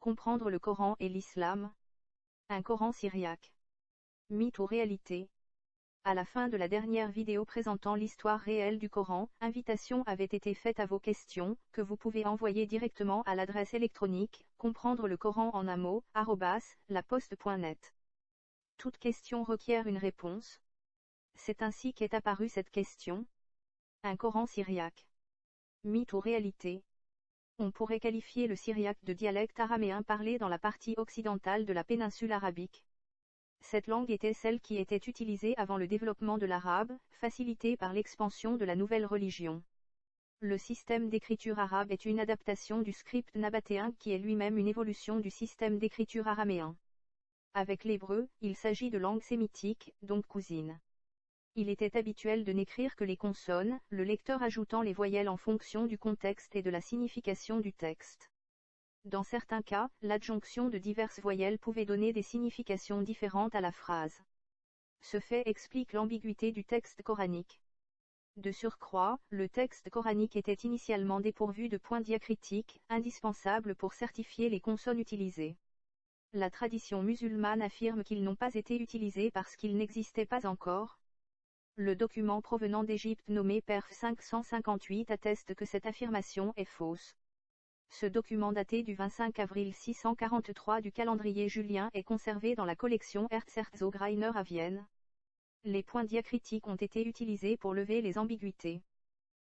Comprendre le Coran et l'Islam. Un Coran syriaque. Mythe ou réalité? À la fin de la dernière vidéo présentant l'histoire réelle du Coran, invitation avait été faite à vos questions, que vous pouvez envoyer directement à l'adresse électronique comprendre le Coran en un mot @laposte.net. Toute question requiert une réponse. C'est ainsi qu'est apparue cette question. Un Coran syriaque. Mythe ou réalité? On pourrait qualifier le syriaque de dialecte araméen parlé dans la partie occidentale de la péninsule arabique. Cette langue était celle qui était utilisée avant le développement de l'arabe, facilité par l'expansion de la nouvelle religion. Le système d'écriture arabe est une adaptation du script nabatéen qui est lui-même une évolution du système d'écriture araméen. Avec l'hébreu, il s'agit de langue sémitique, donc cousine. Il était habituel de n'écrire que les consonnes, le lecteur ajoutant les voyelles en fonction du contexte et de la signification du texte. Dans certains cas, l'adjonction de diverses voyelles pouvait donner des significations différentes à la phrase. Ce fait explique l'ambiguïté du texte coranique. De surcroît, le texte coranique était initialement dépourvu de points diacritiques, indispensables pour certifier les consonnes utilisées. La tradition musulmane affirme qu'ils n'ont pas été utilisés parce qu'ils n'existaient pas encore. Le document provenant d'Égypte nommé Perf 558 atteste que cette affirmation est fausse. Ce document daté du 25 avril 643 du calendrier julien est conservé dans la collection Erzherzog-Rainer à Vienne. Les points diacritiques ont été utilisés pour lever les ambiguïtés.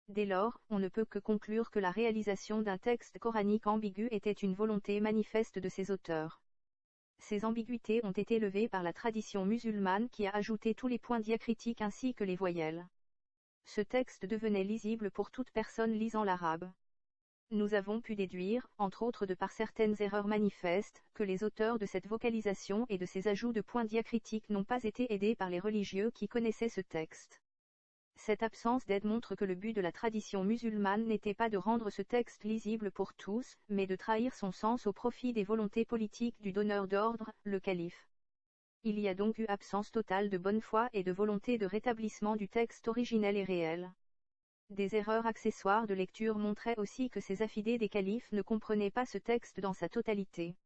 Dès lors, on ne peut que conclure que la réalisation d'un texte coranique ambigu était une volonté manifeste de ses auteurs. Ces ambiguïtés ont été levées par la tradition musulmane qui a ajouté tous les points diacritiques ainsi que les voyelles. Ce texte devenait lisible pour toute personne lisant l'arabe. Nous avons pu déduire, entre autres de par certaines erreurs manifestes, que les auteurs de cette vocalisation et de ces ajouts de points diacritiques n'ont pas été aidés par les religieux qui connaissaient ce texte. Cette absence d'aide montre que le but de la tradition musulmane n'était pas de rendre ce texte lisible pour tous, mais de trahir son sens au profit des volontés politiques du donneur d'ordre, le calife. Il y a donc eu absence totale de bonne foi et de volonté de rétablissement du texte originel et réel. Des erreurs accessoires de lecture montraient aussi que ces affidés des califes ne comprenaient pas ce texte dans sa totalité.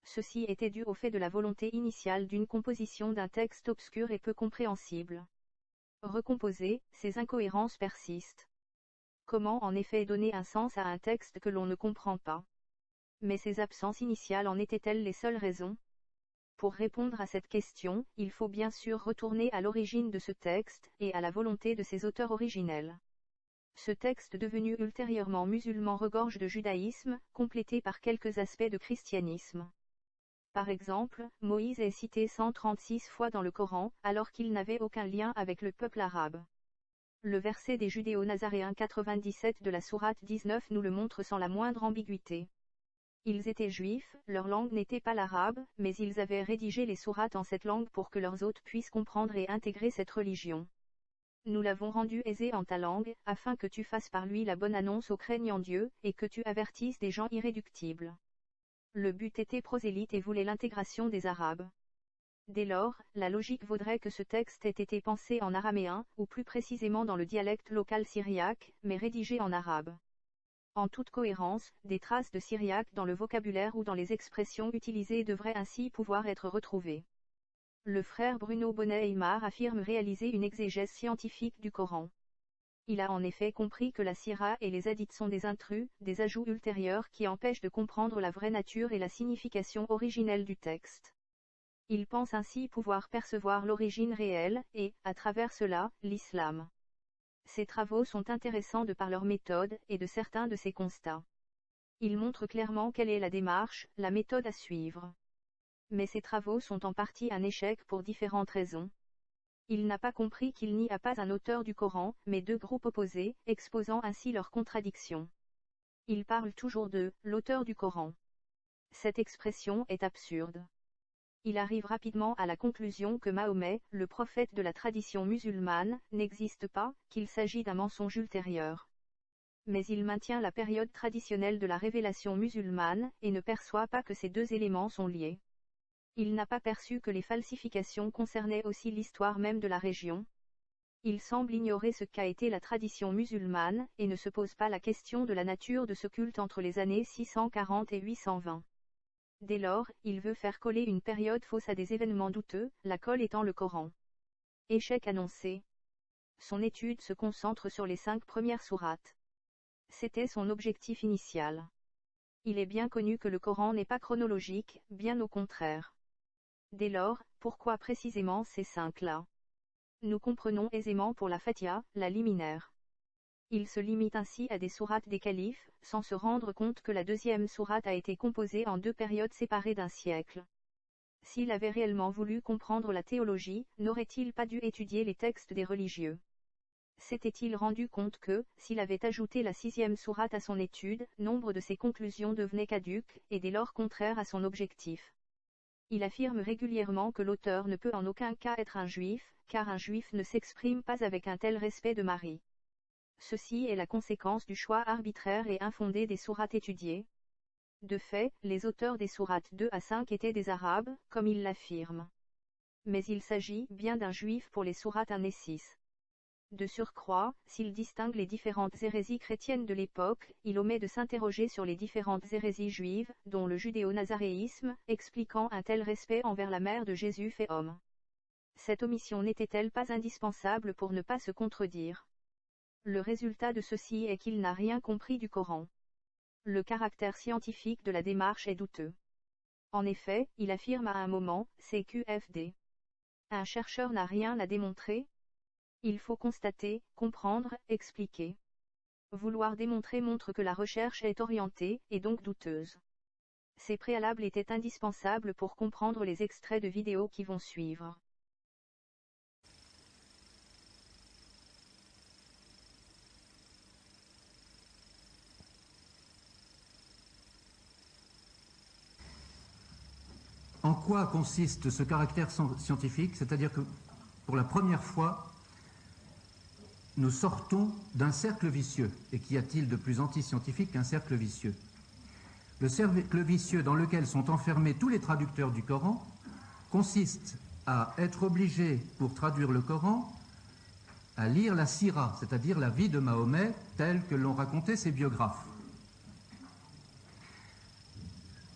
Ceci était dû au fait de la volonté initiale d'une composition d'un texte obscur et peu compréhensible. Recomposé, ces incohérences persistent. Comment en effet donner un sens à un texte que l'on ne comprend pas? Mais ces absences initiales en étaient-elles les seules raisons? Pour répondre à cette question, il faut bien sûr retourner à l'origine de ce texte, et à la volonté de ses auteurs originels. Ce texte devenu ultérieurement musulman regorge de judaïsme, complété par quelques aspects de christianisme. Par exemple, Moïse est cité 136 fois dans le Coran, alors qu'il n'avait aucun lien avec le peuple arabe. Le verset des Judéo-Nazaréens 97 de la sourate 19 nous le montre sans la moindre ambiguïté. Ils étaient juifs, leur langue n'était pas l'arabe, mais ils avaient rédigé les sourates en cette langue pour que leurs hôtes puissent comprendre et intégrer cette religion. Nous l'avons rendu aisé en ta langue, afin que tu fasses par lui la bonne annonce aux craignants Dieu, et que tu avertisses des gens irréductibles. Le but était prosélyte et voulait l'intégration des Arabes. Dès lors, la logique voudrait que ce texte ait été pensé en araméen, ou plus précisément dans le dialecte local syriaque, mais rédigé en arabe. En toute cohérence, des traces de syriaque dans le vocabulaire ou dans les expressions utilisées devraient ainsi pouvoir être retrouvées. Le frère Bruno Bonnet-Aymar affirme réaliser une exégèse scientifique du Coran. Il a en effet compris que la sira et les hadiths sont des intrus, des ajouts ultérieurs qui empêchent de comprendre la vraie nature et la signification originelle du texte. Il pense ainsi pouvoir percevoir l'origine réelle, et, à travers cela, l'islam. Ses travaux sont intéressants de par leur méthode, et de certains de ses constats. Il montre clairement quelle est la démarche, la méthode à suivre. Mais ses travaux sont en partie un échec pour différentes raisons. Il n'a pas compris qu'il n'y a pas un auteur du Coran, mais deux groupes opposés, exposant ainsi leurs contradictions. Il parle toujours de « l'auteur du Coran ». Cette expression est absurde. Il arrive rapidement à la conclusion que Mahomet, le prophète de la tradition musulmane, n'existe pas, qu'il s'agit d'un mensonge ultérieur. Mais il maintient la période traditionnelle de la révélation musulmane, et ne perçoit pas que ces deux éléments sont liés. Il n'a pas perçu que les falsifications concernaient aussi l'histoire même de la région. Il semble ignorer ce qu'a été la tradition musulmane, et ne se pose pas la question de la nature de ce culte entre les années 640 et 820. Dès lors, il veut faire coller une période fausse à des événements douteux, la colle étant le Coran. Échec annoncé. Son étude se concentre sur les 5 premières sourates. C'était son objectif initial. Il est bien connu que le Coran n'est pas chronologique, bien au contraire. Dès lors, pourquoi précisément ces 5-là? Nous comprenons aisément pour la Fatiha, la liminaire. Il se limite ainsi à des sourates des califes, sans se rendre compte que la deuxième sourate a été composée en 2 périodes séparées d'1 siècle. S'il avait réellement voulu comprendre la théologie, n'aurait-il pas dû étudier les textes des religieux? S'était-il rendu compte que, s'il avait ajouté la 6e sourate à son étude, nombre de ses conclusions devenaient caduques, et dès lors contraires à son objectif? Il affirme régulièrement que l'auteur ne peut en aucun cas être un juif, car un juif ne s'exprime pas avec un tel respect de Marie. Ceci est la conséquence du choix arbitraire et infondé des sourates étudiées. De fait, les auteurs des sourates 2 à 5 étaient des Arabes, comme il l'affirme. Mais il s'agit bien d'un juif pour les sourates 1 et 6. De surcroît, s'il distingue les différentes hérésies chrétiennes de l'époque, il omet de s'interroger sur les différentes hérésies juives, dont le judéo-nazaréisme, expliquant un tel respect envers la mère de Jésus fait homme. Cette omission n'était-elle pas indispensable pour ne pas se contredire? Le résultat de ceci est qu'il n'a rien compris du Coran. Le caractère scientifique de la démarche est douteux. En effet, il affirme à un moment, c'est QFD. Un chercheur n'a rien à démontrer. Il faut constater, comprendre, expliquer. Vouloir démontrer montre que la recherche est orientée, et donc douteuse. Ces préalables étaient indispensables pour comprendre les extraits de vidéos qui vont suivre. En quoi consiste ce caractère scientifique? C'est-à-dire que, pour la première fois, nous sortons d'un cercle vicieux. Et qu'y a-t-il de plus anti-scientifique qu'un cercle vicieux? Le cercle vicieux dans lequel sont enfermés tous les traducteurs du Coran consiste à être obligés, pour traduire le Coran, à lire la sira, c'est-à-dire la vie de Mahomet, telle que l'ont raconté ses biographes.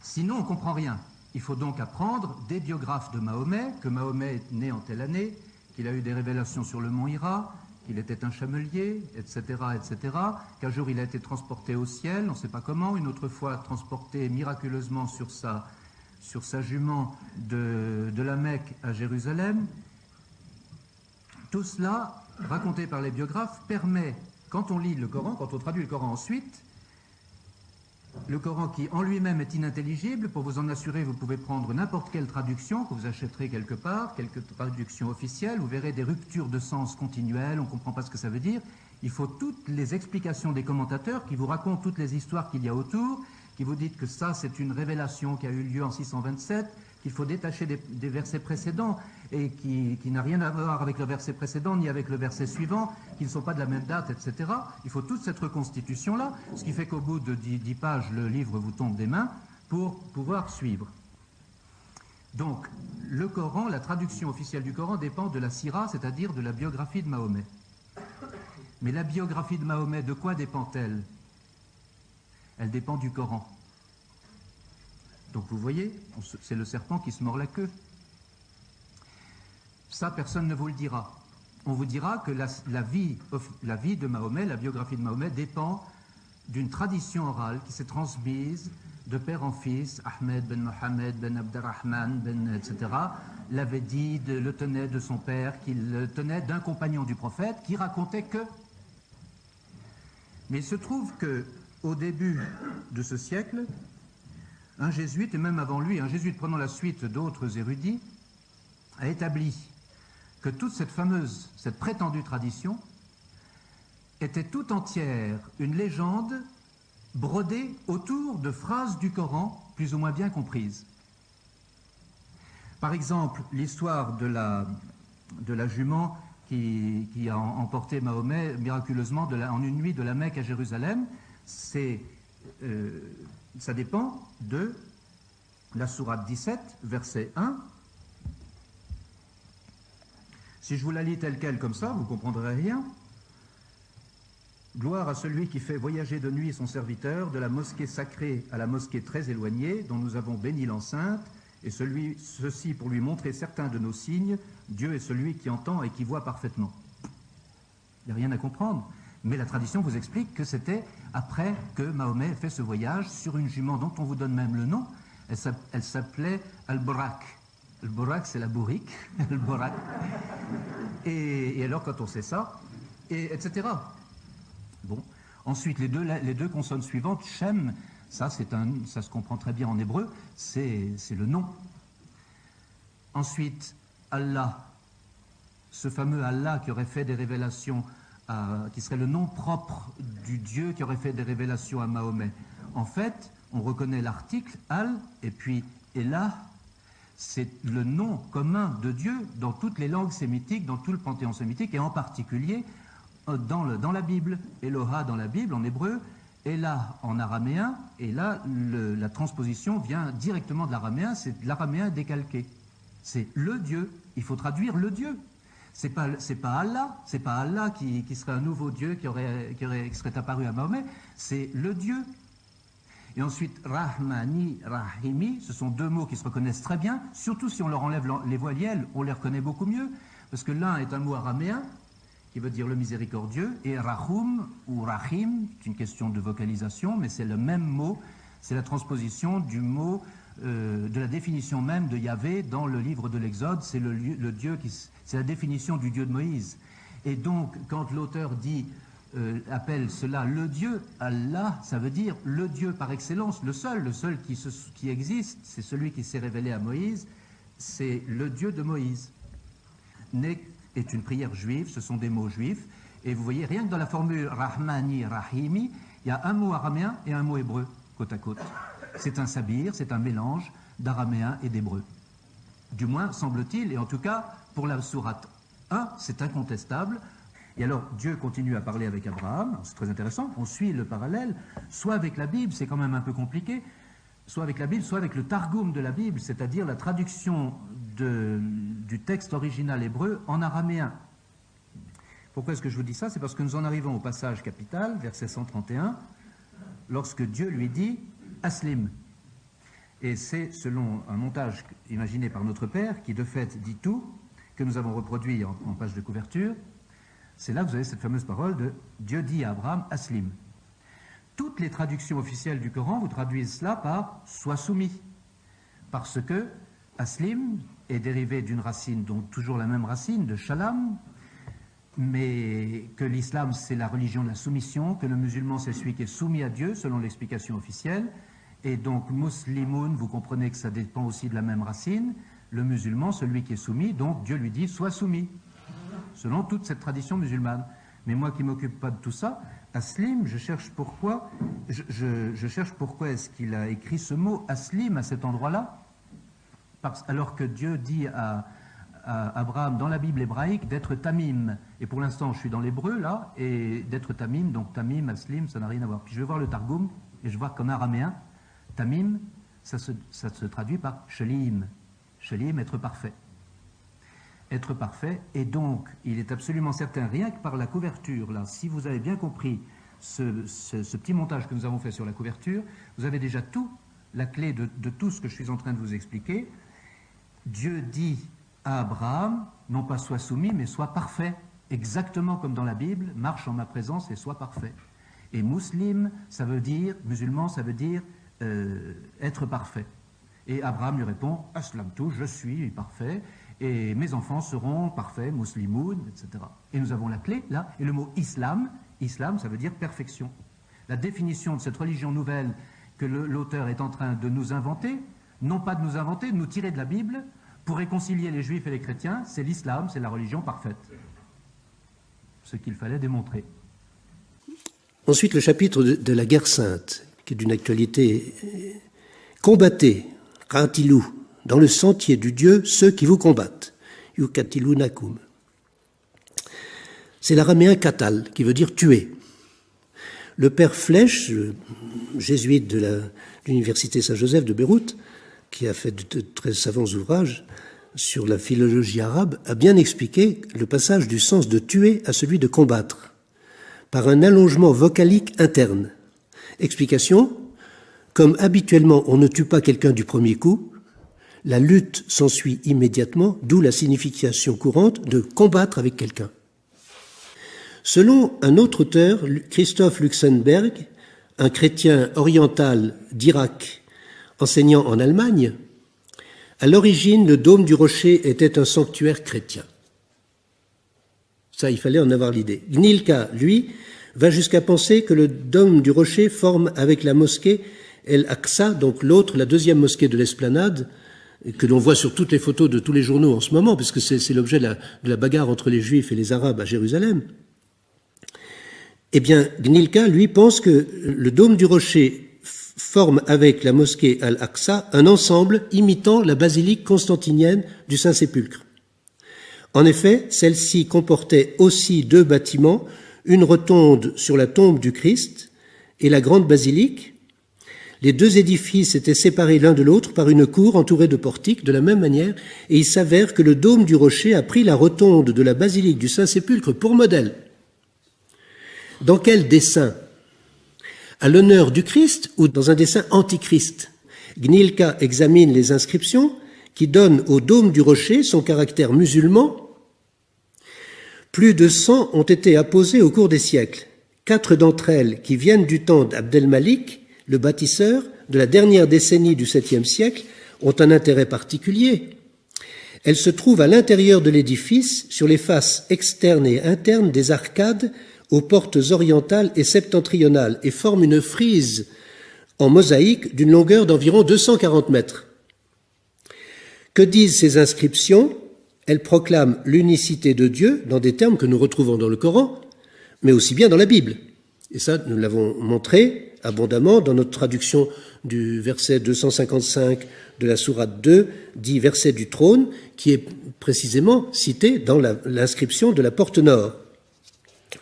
Sinon, on ne comprend rien. Il faut donc apprendre des biographes de Mahomet, que Mahomet est né en telle année, qu'il a eu des révélations sur le mont Hira, qu'il était un chamelier, etc., etc., qu'un jour il a été transporté au ciel, on ne sait pas comment, une autre fois transporté miraculeusement sur sa jument de la Mecque à Jérusalem. Tout cela, raconté par les biographes, permet, quand on lit le Coran, quand on traduit le Coran ensuite, le Coran qui en lui-même est inintelligible, pour vous en assurer, vous pouvez prendre n'importe quelle traduction que vous achèterez quelque part, quelques traductions officielles, vous verrez des ruptures de sens continuelles, on ne comprend pas ce que ça veut dire. Il faut toutes les explications des commentateurs qui vous racontent toutes les histoires qu'il y a autour, qui vous disent que ça c'est une révélation qui a eu lieu en 627, qu'il faut détacher des versets précédents et qui n'a rien à voir avec le verset précédent ni avec le verset suivant, qui ne sont pas de la même date, etc. Il faut toute cette reconstitution-là, ce qui fait qu'au bout de 10 pages, le livre vous tombe des mains pour pouvoir suivre. Donc, le Coran, la traduction officielle du Coran dépend de la sira, c'est-à-dire de la biographie de Mahomet. Mais la biographie de Mahomet, de quoi dépend-elle? Elle dépend du Coran. Donc vous voyez, c'est le serpent qui se mord la queue. Ça, personne ne vous le dira. On vous dira que la vie de Mahomet, la biographie de Mahomet, dépend d'une tradition orale qui s'est transmise de père en fils. Ahmed ben Mohamed ben Abderrahman ben etc. l'avait dit, le tenait de son père, qu'il le tenait d'un compagnon du prophète qui racontait que... Mais il se trouve que au début de ce siècle, un jésuite, et même avant lui, un jésuite prenant la suite d'autres érudits, a établi que toute cette prétendue tradition était tout entière une légende brodée autour de phrases du Coran plus ou moins bien comprises. Par exemple, l'histoire de la jument qui a emporté Mahomet miraculeusement en une nuit de la Mecque à Jérusalem, ça dépend de la sourate 17, verset 1. Si je vous la lis telle quelle comme ça, vous ne comprendrez rien. Gloire à celui qui fait voyager de nuit son serviteur de la mosquée sacrée à la mosquée très éloignée, dont nous avons béni l'enceinte, et ceci pour lui montrer certains de nos signes. Dieu est celui qui entend et qui voit parfaitement. Il n'y a rien à comprendre, mais la tradition vous explique que c'était après que Mahomet ait fait ce voyage sur une jument dont on vous donne même le nom. Elle s'appelait Al-Borak. Al-Borak, c'est la bourrique, Al-Borak. Et alors, quand on sait ça, etc. Bon. Ensuite, les deux consonnes suivantes, Shem, ça se comprend très bien en hébreu, c'est le nom. Ensuite, Allah, ce fameux Allah qui aurait fait des révélations, qui serait le nom propre du Dieu qui aurait fait des révélations à Mahomet. En fait, on reconnaît l'article Al et puis Elah, c'est le nom commun de Dieu dans toutes les langues sémitiques, dans tout le panthéon sémitique et en particulier dans la Bible. Eloha dans la Bible en hébreu, Elah en araméen, et là la transposition vient directement de l'araméen, c'est de l'araméen décalqué. C'est le Dieu, il faut traduire le Dieu. C'est pas Allah qui serait un nouveau Dieu qui serait apparu à Mahomet, c'est le Dieu. Et ensuite, Rahmani, Rahimi, ce sont deux mots qui se reconnaissent très bien, surtout si on leur enlève les voyelles, on les reconnaît beaucoup mieux, parce que l'un est un mot araméen, qui veut dire le miséricordieux, et Rahum ou Rahim, c'est une question de vocalisation, mais c'est le même mot, c'est la transposition du mot, de la définition même de Yahvé dans le livre de l'Exode, c'est le Dieu c'est la définition du Dieu de Moïse. Et donc, quand l'auteur appelle cela le Dieu, Allah, ça veut dire le Dieu par excellence, le seul qui existe, c'est celui qui s'est révélé à Moïse, c'est le Dieu de Moïse. Nek est une prière juive, ce sont des mots juifs, et vous voyez, rien que dans la formule Rahmani, Rahimi, il y a un mot araméen et un mot hébreu, côte à côte. C'est un sabir, c'est un mélange d'araméen et d'hébreu. Du moins, semble-t-il, et en tout cas, pour la sourate 1, c'est incontestable. Et alors, Dieu continue à parler avec Abraham, c'est très intéressant, on suit le parallèle, soit avec la Bible, c'est quand même un peu compliqué, soit avec la Bible, soit avec le Targum de la Bible, c'est-à-dire la traduction du texte original hébreu en araméen. Pourquoi est-ce que je vous dis ça? C'est parce que nous en arrivons au passage capital, verset 131, lorsque Dieu lui dit « Aslim ». Et c'est selon un montage imaginé par notre Père, qui de fait dit tout, que nous avons reproduit en page de couverture. C'est là que vous avez cette fameuse parole de Dieu dit à Abraham, Aslim. Toutes les traductions officielles du Coran vous traduisent cela par sois soumis. Parce que Aslim est dérivé d'une racine, donc toujours la même racine, de Shalam, mais que l'islam c'est la religion de la soumission, que le musulman c'est celui qui est soumis à Dieu, selon l'explication officielle, et donc muslimoun, vous comprenez que ça dépend aussi de la même racine, le musulman, celui qui est soumis, donc Dieu lui dit sois soumis. Selon toute cette tradition musulmane. Mais moi qui ne m'occupe pas de tout ça, Aslim, je cherche pourquoi est-ce qu'il a écrit ce mot Aslim à cet endroit-là, alors que Dieu dit à Abraham dans la Bible hébraïque d'être Tamim. Et pour l'instant, je suis dans l'hébreu là, et d'être Tamim, donc Tamim, Aslim, ça n'a rien à voir. Puis je vais voir le Targum, et je vois qu'en araméen, Tamim, ça se traduit par Shalim. Shalim, être parfait. Être parfait, et donc il est absolument certain, rien que par la couverture, là, si vous avez bien compris ce petit montage que nous avons fait sur la couverture, vous avez déjà la clé de tout ce que je suis en train de vous expliquer. Dieu dit à Abraham, non pas sois soumis, mais sois parfait, exactement comme dans la Bible, marche en ma présence et sois parfait. Et muslim, ça veut dire, musulman, ça veut dire être parfait. Et Abraham lui répond, aslamtu, je suis parfait, et mes enfants seront parfaits, muslimoun, etc. Et nous avons la clé, là, et le mot islam, ça veut dire perfection. La définition de cette religion nouvelle que l'auteur est en train de nous inventer, non pas de nous inventer, de nous tirer de la Bible, pour réconcilier les juifs et les chrétiens, c'est l'islam, c'est la religion parfaite. Ce qu'il fallait démontrer. Ensuite, le chapitre de la guerre sainte, qui est d'une actualité. Combattez, Qatilou, dans le sentier du Dieu, ceux qui vous combattent. Yukatilunakum. C'est l'araméen katal, qui veut dire tuer. Le père Flech, le jésuite de l'université Saint-Joseph de Beyrouth, qui a fait de très savants ouvrages sur la philologie arabe, a bien expliqué le passage du sens de tuer à celui de combattre. par un allongement vocalique interne. Explication, comme habituellement on ne tue pas quelqu'un du premier coup, la lutte s'ensuit immédiatement, d'où la signification courante de combattre avec quelqu'un. Selon un autre auteur, Christoph Luxemburg, un chrétien oriental d'Irak enseignant en Allemagne, à l'origine, le dôme du rocher était un sanctuaire chrétien. Ça, il fallait en avoir l'idée. Gnilka, lui, va jusqu'à penser que le dôme du rocher forme avec la mosquée El-Aqsa, donc l'autre, la deuxième mosquée de l'Esplanade, que l'on voit sur toutes les photos de tous les journaux en ce moment, puisque c'est l'objet de la bagarre entre les Juifs et les Arabes à Jérusalem. Eh bien, Gnilka, lui, pense que le dôme du rocher forme avec la mosquée Al-Aqsa un ensemble imitant la basilique constantinienne du Saint-Sépulcre. En effet, celle-ci comportait aussi deux bâtiments, une rotonde sur la tombe du Christ et la grande basilique. Les deux édifices étaient séparés l'un de l'autre par une cour entourée de portiques de la même manière, et il s'avère que le dôme du rocher a pris la rotonde de la basilique du Saint-Sépulcre pour modèle. Dans quel dessein ? À l'honneur du Christ ou dans un dessein antichrist ? Gnilka examine les inscriptions qui donnent au dôme du rocher son caractère musulman. Plus de 100 ont été apposées au cours des siècles. 4 d'entre elles, qui viennent du temps d'Abdelmalik, le bâtisseur de la dernière décennie du 7e siècle, ont un intérêt particulier. Elles se trouvent à l'intérieur de l'édifice, sur les faces externes et internes des arcades, aux portes orientales et septentrionales, et forment une frise en mosaïque d'une longueur d'environ 240 mètres. Que disent ces inscriptions ? Elles proclament l'unicité de Dieu dans des termes que nous retrouvons dans le Coran, mais aussi bien dans la Bible. Et ça, nous l'avons montré abondamment dans notre traduction du verset 255 de la sourate 2, dit verset du trône, qui est précisément cité dans l'inscription de la porte nord.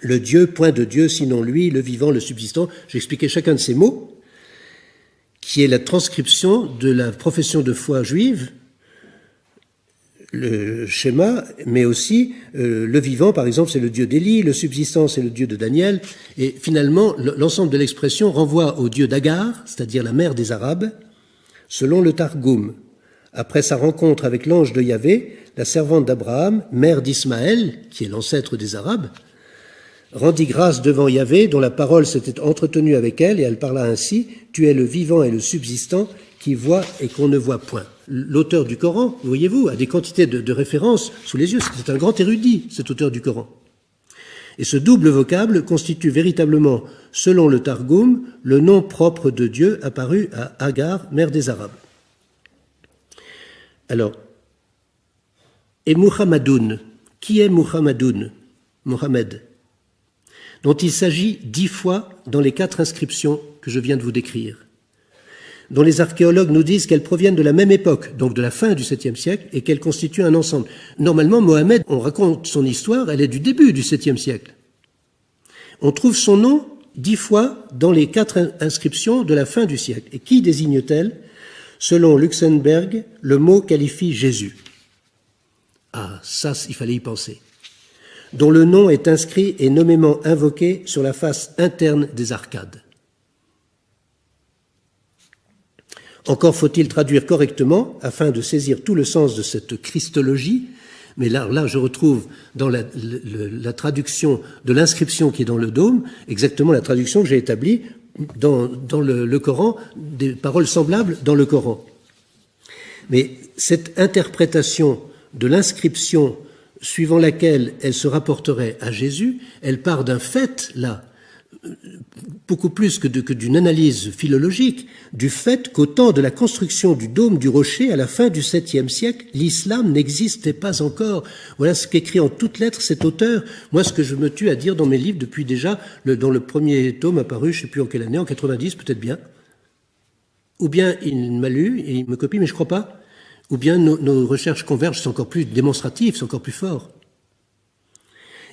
Le Dieu, point de Dieu, sinon lui, le vivant, le subsistant. J'ai expliqué chacun de ces mots, qui est la transcription de la profession de foi juive, le schéma, mais aussi le vivant, par exemple, c'est le Dieu d'Élie, le subsistant, c'est le Dieu de Daniel, et finalement, l'ensemble de l'expression renvoie au Dieu d'Agar, c'est-à-dire la mère des Arabes, selon le Targum. Après sa rencontre avec l'ange de Yahvé, la servante d'Abraham, mère d'Ismaël, qui est l'ancêtre des Arabes, rendit grâce devant Yahvé, dont la parole s'était entretenue avec elle, et elle parla ainsi, « Tu es le vivant et le subsistant, qui voit et qu'on ne voit point. » L'auteur du Coran, voyez-vous, a des quantités de références sous les yeux. C'est un grand érudit, cet auteur du Coran. Et ce double vocable constitue véritablement, selon le Targum, le nom propre de Dieu apparu à Agar, mère des Arabes. Alors, et Muhammadoun, qui est Muhammadoun, Mohammed, dont il s'agit 10 fois dans les 4 inscriptions que je viens de vous décrire, dont les archéologues nous disent qu'elles proviennent de la même époque, donc de la fin du 7e siècle, et qu'elles constituent un ensemble. Normalement, Mohammed, on raconte son histoire, elle est du début du 7e siècle. On trouve son nom 10 fois dans les 4 inscriptions de la fin du siècle. Et qui désigne-t-elle ? Selon Luxemburg, le mot qualifie Jésus. Ah, ça, il fallait y penser. Dont le nom est inscrit et nommément invoqué sur la face interne des arcades. Encore faut-il traduire correctement afin de saisir tout le sens de cette christologie, mais là je retrouve dans la traduction de l'inscription qui est dans le dôme, exactement la traduction que j'ai établie dans le Coran, des paroles semblables dans le Coran. Mais cette interprétation de l'inscription suivant laquelle elle se rapporterait à Jésus, elle part d'un fait, là, beaucoup plus que d'une analyse philologique, du fait qu'au temps de la construction du dôme du rocher, à la fin du 7e siècle, l'islam n'existait pas encore. Voilà ce qu'écrit en toutes lettres cet auteur. Moi, ce que je me tue à dire dans mes livres depuis déjà, dans le premier tome apparu, je ne sais plus en quelle année, en 90 peut-être bien, ou bien il m'a lu et il me copie, mais je ne crois pas, ou bien nos recherches convergent, c'est encore plus démonstratif, c'est encore plus fort.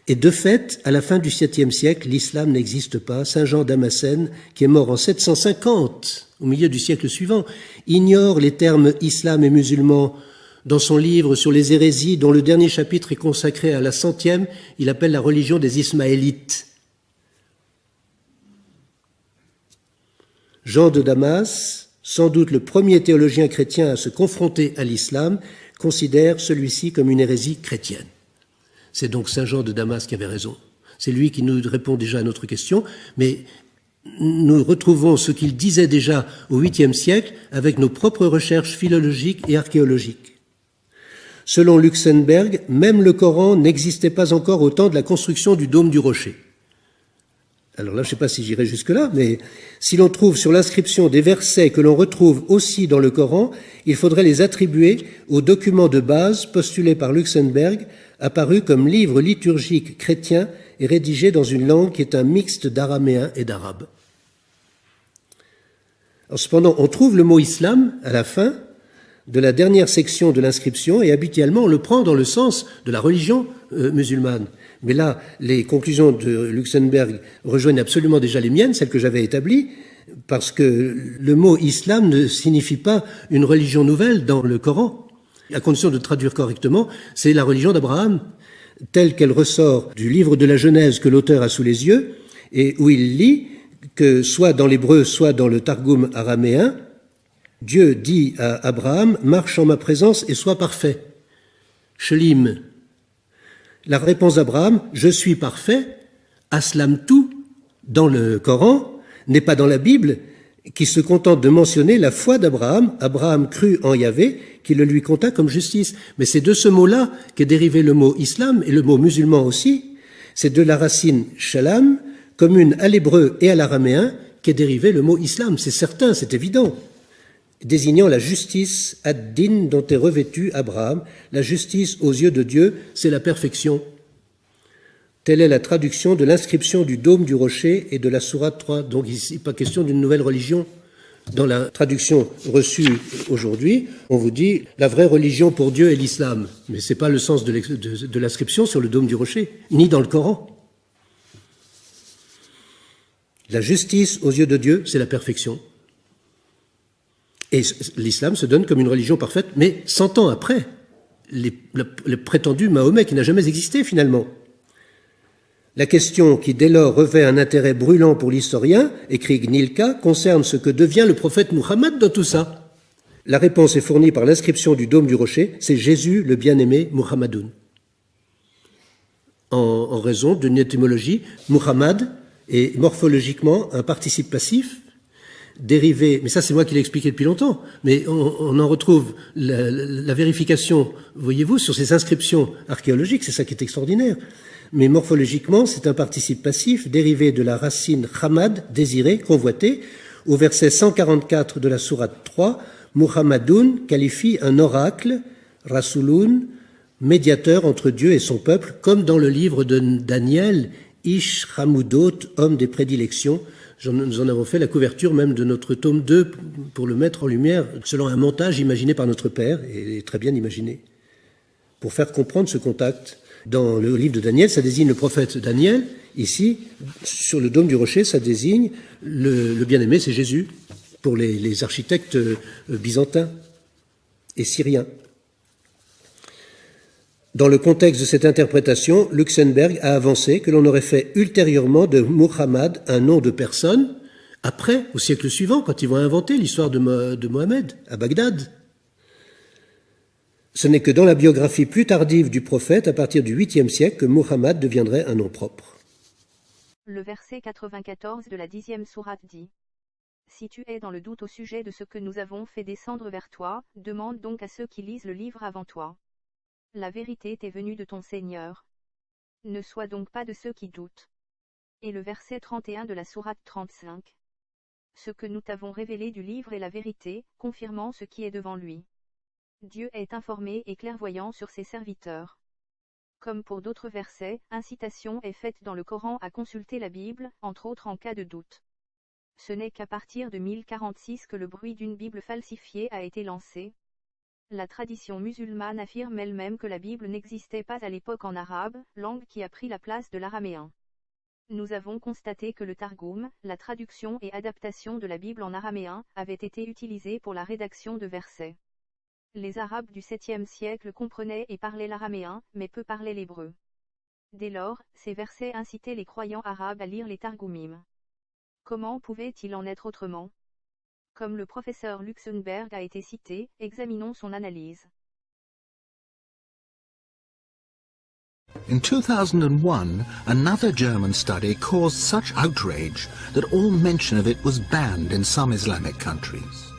Et de fait, à la fin du 7e siècle, l'islam n'existe pas. Saint Jean Damascène, qui est mort en 750, au milieu du siècle suivant, ignore les termes islam et musulman. Dans son livre sur les hérésies, dont le dernier chapitre est consacré à la 100e, il appelle la religion des Ismaélites. Jean de Damas, sans doute le premier théologien chrétien à se confronter à l'islam, considère celui-ci comme une hérésie chrétienne. C'est donc saint Jean de Damas qui avait raison. C'est lui qui nous répond déjà à notre question, mais nous retrouvons ce qu'il disait déjà au 8e siècle avec nos propres recherches philologiques et archéologiques. Selon Luxembourg, même le Coran n'existait pas encore au temps de la construction du dôme du rocher. Alors là, je ne sais pas si j'irai jusque-là, mais si l'on trouve sur l'inscription des versets que l'on retrouve aussi dans le Coran, il faudrait les attribuer au document de base postulé par Luxembourg, apparu comme livre liturgique chrétien et rédigé dans une langue qui est un mixte d'araméen et d'arabe. Cependant, on trouve le mot islam à la fin de la dernière section de l'inscription et habituellement on le prend dans le sens de la religion musulmane. Mais là, les conclusions de Luxembourg rejoignent absolument déjà les miennes, celles que j'avais établies, parce que le mot islam ne signifie pas une religion nouvelle dans le Coran. À condition de traduire correctement, c'est la religion d'Abraham, telle qu'elle ressort du livre de la Genèse que l'auteur a sous les yeux, et où il lit que soit dans l'hébreu, soit dans le Targum araméen, Dieu dit à Abraham, « Marche en ma présence et sois parfait. » Shelim. La réponse d'Abraham, « Je suis parfait », aslam tout, dans le Coran, n'est pas dans la Bible, qui se contente de mentionner la foi d'Abraham. Abraham crut en Yahvé, qui le lui compta comme justice. Mais c'est de ce mot-là qu'est dérivé le mot islam et le mot musulman aussi. C'est de la racine shalam, commune à l'hébreu et à l'araméen, qu'est dérivé le mot islam. C'est certain, c'est évident. Désignant la justice ad-din dont est revêtu Abraham. La justice aux yeux de Dieu, c'est la perfection. Telle est la traduction de l'inscription du dôme du rocher et de la sourate 3. Donc ici, pas question d'une nouvelle religion. Dans la traduction reçue aujourd'hui, on vous dit la vraie religion pour Dieu est l'islam. Mais ce n'est pas le sens de l'inscription sur le dôme du rocher, ni dans le Coran. La justice aux yeux de Dieu, c'est la perfection. Et l'islam se donne comme une religion parfaite, mais 100 ans après, le prétendu Mahomet qui n'a jamais existé finalement. La question qui dès lors revêt un intérêt brûlant pour l'historien, écrit Gnilka, concerne ce que devient le prophète Muhammad dans tout ça. La réponse est fournie par l'inscription du dôme du rocher, c'est Jésus le bien-aimé Muhammadoun. En raison d'une étymologie, Muhammad est morphologiquement un participe passif, dérivé, mais ça c'est moi qui l'ai expliqué depuis longtemps, mais on en retrouve la vérification, voyez-vous, sur ces inscriptions archéologiques, c'est ça qui est extraordinaire. Mais morphologiquement, c'est un participe passif dérivé de la racine hamad, désiré, convoité. Au verset 144 de la sourate 3, Muhammadoun qualifie un oracle, Rasouloun, médiateur entre Dieu et son peuple, comme dans le livre de Daniel, Ish Hamoudot, homme des prédilections. Nous en avons fait la couverture même de notre tome 2 pour le mettre en lumière selon un montage imaginé par notre Père, et très bien imaginé, pour faire comprendre ce contact. Dans le livre de Daniel, ça désigne le prophète Daniel. Ici, sur le dôme du rocher, ça désigne le bien-aimé, c'est Jésus, pour les architectes byzantins et syriens. Dans le contexte de cette interprétation, Luxembourg a avancé que l'on aurait fait ultérieurement de Muhammad un nom de personne, après, au siècle suivant, quand ils vont inventer l'histoire de Mohammed, à Bagdad. Ce n'est que dans la biographie plus tardive du prophète, à partir du 8e siècle, que Muhammad deviendrait un nom propre. Le verset 94 de la 10e sourate dit : Si tu es dans le doute au sujet de ce que nous avons fait descendre vers toi, demande donc à ceux qui lisent le livre avant toi. La vérité t'est venue de ton Seigneur. Ne sois donc pas de ceux qui doutent. Et le verset 31 de la sourate 35. Ce que nous t'avons révélé du livre est la vérité, confirmant ce qui est devant lui. Dieu est informé et clairvoyant sur ses serviteurs. Comme pour d'autres versets, incitation est faite dans le Coran à consulter la Bible, entre autres en cas de doute. Ce n'est qu'à partir de 1046 que le bruit d'une Bible falsifiée a été lancé. La tradition musulmane affirme elle-même que la Bible n'existait pas à l'époque en arabe, langue qui a pris la place de l'araméen. Nous avons constaté que le Targum, la traduction et adaptation de la Bible en araméen, avait été utilisé pour la rédaction de versets. Les Arabes du 7e siècle comprenaient et parlaient l'araméen, mais peu parlaient l'hébreu. Dès lors, ces versets incitaient les croyants arabes à lire les Targumim. Comment pouvait-il en être autrement ? Comme le professeur Luxemburg a été cité, examinons son analyse. In 2001, another German study caused such outrage that all mention of it was banned in some Islamic countries.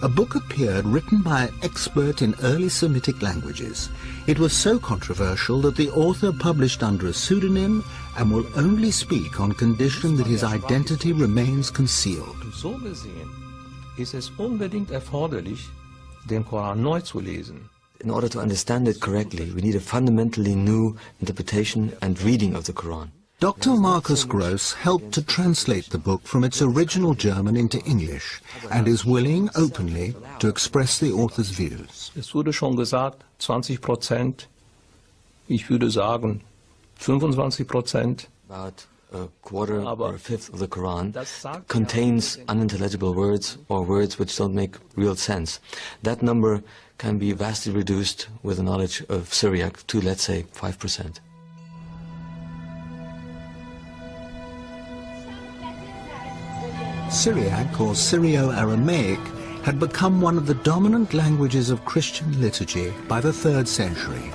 A book appeared written by an expert in early Semitic languages. It was so controversial that the author published under a pseudonym and will only speak on condition that his identity remains concealed. So gesehen ist es unbedingt erforderlich, den Koran neu zu lesen. In order to understand it correctly, we need a fundamentally new interpretation and reading of the Quran. Dr. Markus Gross helped to translate the book from its original German into English and is willing openly to express the author's views. Es wurde schon gesagt, 20%, ich würde sagen 25%. About a quarter or a fifth of the Quran contains unintelligible words or words which don't make real sense. That number can be vastly reduced with a knowledge of Syriac to, let's say, 5%. Syriac, or Syrio-Aramaic, had become one of the dominant languages of Christian liturgy by the 3rd century.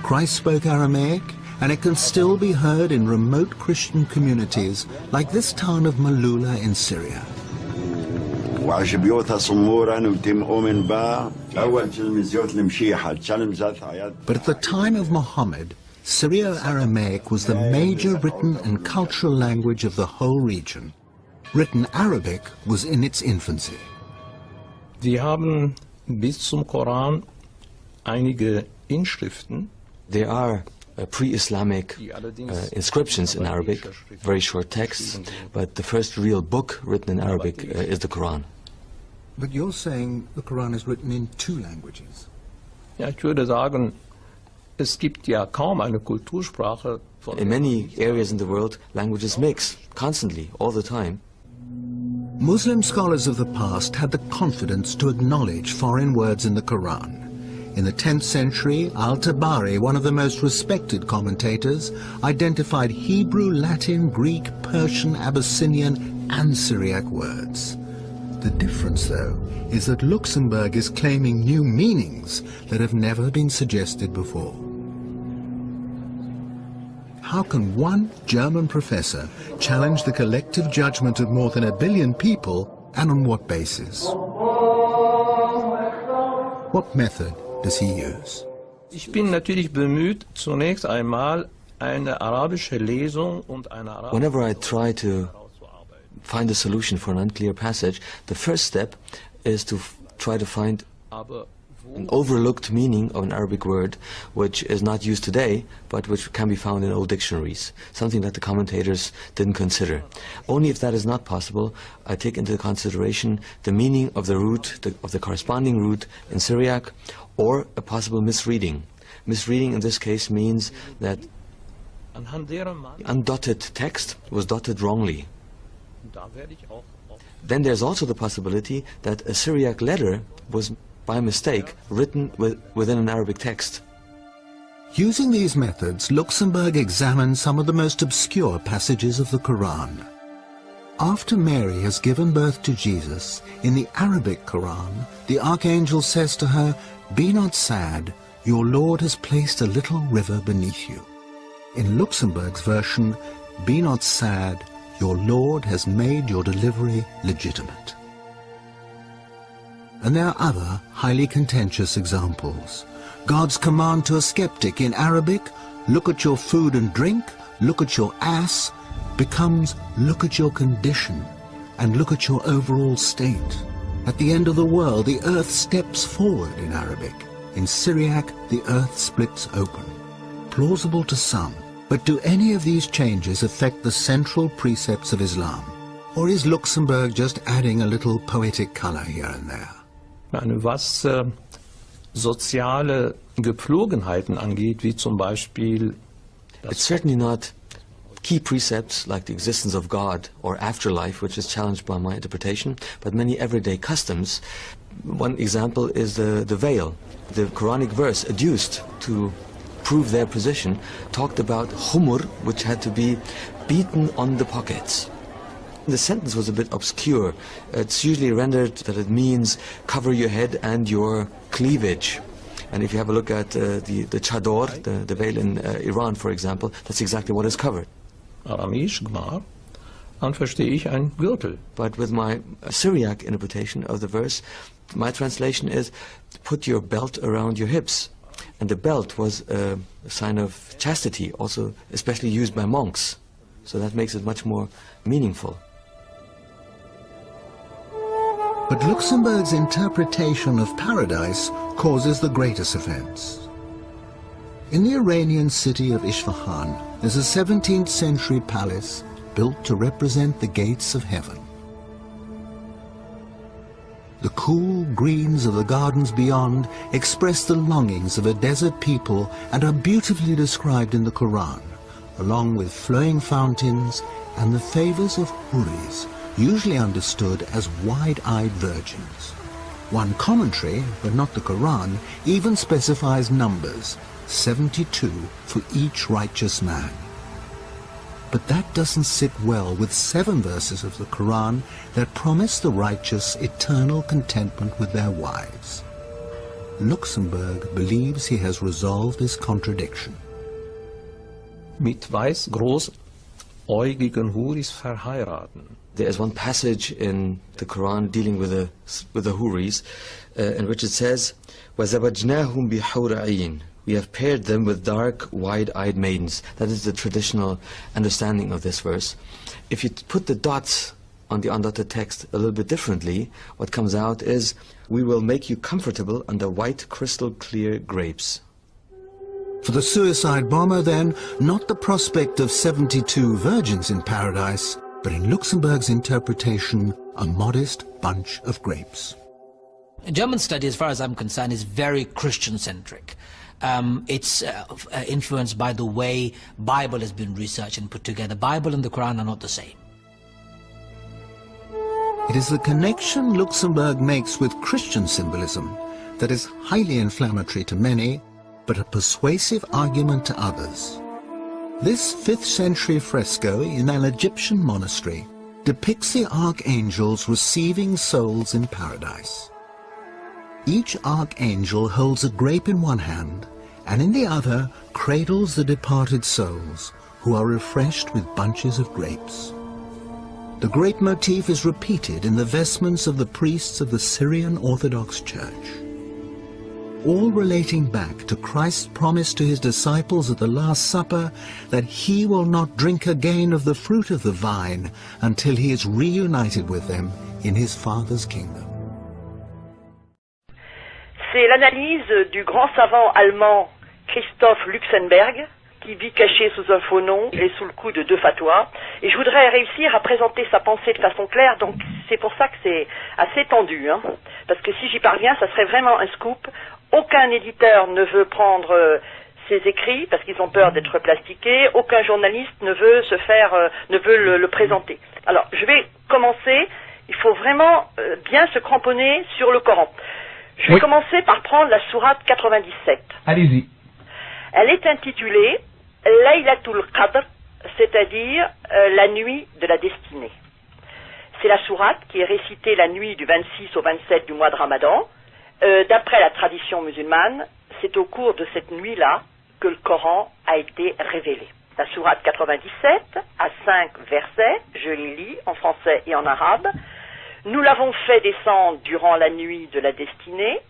Christ spoke Aramaic, and it can still be heard in remote Christian communities like this town of Malula in Syria. But at the time of Muhammad, Syrio-Aramaic was the major written and cultural language of the whole region. Written Arabic was in its infancy. Wir haben bis zum Koran einige Inschriften. There are pre-Islamic inscriptions in Arabic, very short texts, but the first real book written in Arabic is the Quran. But you're saying the Quran is written in 2 languages. Ja, ich würde sagen, es gibt ja kaum eine Kultursprache. In many areas in the world, languages mix constantly, all the time. Muslim scholars of the past had the confidence to acknowledge foreign words in the Quran. In the 10th century, Al-Tabari, one of the most respected commentators, identified Hebrew, Latin, Greek, Persian, Abyssinian, and Syriac words. The difference, though, is that Luxemburg is claiming new meanings that have never been suggested before. How can one German professor challenge the collective judgment of more than 1 billion people, and on what basis? What method does he use? Ich bin natürlich bemüht, zunächst einmal eine arabische Lesung und eine arabische. Whenever I try to find a solution for an unclear passage, the first step is to try to find an overlooked meaning of an Arabic word which is not used today, but which can be found in old dictionaries, something that the commentators didn't consider. Only if that is not possible, I take into consideration the meaning of the root, of the corresponding root in Syriac, or a possible misreading. Misreading in this case means that the undotted text was dotted wrongly. Then there's also the possibility that a Syriac letter was by mistake written within an Arabic text. Using these methods, Luxemburg examined some of the most obscure passages of the Quran. After Mary has given birth to Jesus, in the Arabic Quran, the archangel says to her, "Be not sad, your Lord has placed a little river beneath you." In Luxemburg's version, "Be not sad, your Lord has made your delivery legitimate." And there are other highly contentious examples. God's command to a skeptic in Arabic, "Look at your food and drink, look at your ass," becomes "Look at your condition and look at your overall state." At the end of the world, the earth steps forward in Arabic. In Syriac, the earth splits open. Plausible to some, but do any of these changes affect the central precepts of Islam? Or is Luxemburg just adding a little poetic color here and there? Was soziale Gepflogenheiten angeht, wie zum Beispiel... It's certainly not key precepts like the existence of God or afterlife, which is challenged by my interpretation, but many everyday customs. One example is the veil. The Quranic verse adduced to prove their position talked about humur, which had to be beaten on the pockets. The sentence was a bit obscure. It's usually rendered that it means cover your head and your cleavage. And if you have a look at the chador, the veil in Iran, for example, that's exactly what is covered. Aramäisch, Gmar, dann verstehe ich ein Gürtel. But with my Syriac interpretation of the verse, my translation is, put your belt around your hips. And the belt was a sign of chastity, also especially used by monks. So that makes it much more meaningful. But Luxemburg's interpretation of paradise causes the greatest offense. In the Iranian city of Isfahan, there's a 17th century palace built to represent the gates of heaven. The cool greens of the gardens beyond express the longings of a desert people and are beautifully described in the Quran, along with flowing fountains and the favors of huris, usually understood as wide-eyed virgins. One commentary, but not the Quran, even specifies numbers, 72 for each righteous man. But that doesn't sit well with 7 verses of the Quran that promise the righteous eternal contentment with their wives. Luxemburg believes he has resolved this contradiction. Mit weiß großäugigen Huris verheiraten. There is one passage in the Quran dealing with the Huris, in which it says, وَزَوَجْنَاهُمْ بِحُورَ عِينٍ. We have paired them with dark, wide-eyed maidens. That is the traditional understanding of this verse. If you put the dots on the undotted text a little bit differently, what comes out is, we will make you comfortable under white, crystal-clear grapes. For the suicide bomber, then, not the prospect of 72 virgins in paradise, but in Luxemburg's interpretation, a modest bunch of grapes. German study, as far as I'm concerned, is very Christian-centric. It's influenced by the way Bible has been researched and put together. Bible and the Quran are not the same. It is the connection Luxemburg makes with Christian symbolism that is highly inflammatory to many, but a persuasive argument to others. This 5th century fresco in an Egyptian monastery depicts the archangels receiving souls in paradise. Each archangel holds a grape in one hand, and in the other cradles the departed souls, who are refreshed with bunches of grapes. The grape motif is repeated in the vestments of the priests of the Syrian Orthodox Church, all relating back to Christ's promise to his disciples at the Last Supper that he will not drink again of the fruit of the vine until he is reunited with them in his Father's kingdom. C'est l'analyse du grand savant allemand Christoph Luxemburg, qui vit caché sous un faux nom et sous le coup de 2 fatwas. Et je voudrais réussir à présenter sa pensée de façon claire, donc c'est pour ça que c'est assez tendu, hein, parce que si j'y parviens, ça serait vraiment un scoop. Aucun éditeur ne veut prendre ses écrits, parce qu'ils ont peur d'être plastiqués. Aucun journaliste ne veut le présenter. Alors, je vais commencer. Il faut vraiment bien se cramponner sur le Coran. Je vais commencer par prendre la sourate 97. Allez-y. Elle est intitulée Laylatul Qadr, c'est-à-dire la nuit de la destinée. C'est la sourate qui est récitée la nuit du 26 au 27 du mois de Ramadan. D'après la tradition musulmane, c'est au cours de cette nuit-là que le Coran a été révélé. La sourate 97 a 5 versets, je les lis en français et en arabe. Nous l'avons fait descendre durant la nuit de la destinée.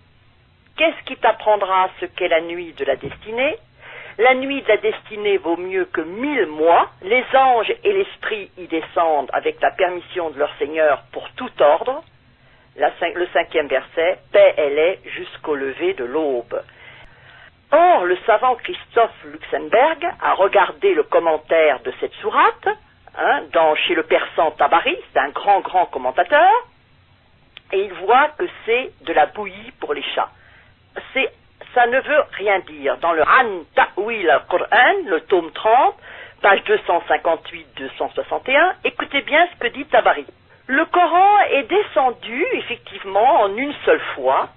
Qu'est-ce qui t'apprendra ce qu'est la nuit de la destinée? La nuit de la destinée vaut mieux que 1000 mois. Les anges et l'esprit y descendent avec la permission de leur Seigneur pour tout ordre. Le 5e verset, paix elle est jusqu'au lever de l'aube. Or, le savant Christoph Luxemburg a regardé le commentaire de cette sourate, chez le persan Tabari, c'est un grand commentateur, et il voit que c'est de la bouillie pour les chats. Ça ne veut rien dire. Dans le An Ta'wil al-Qur'an, le tome 30, page 258-261, écoutez bien ce que dit Tabari. Le Coran est descendu, effectivement, en une seule fois,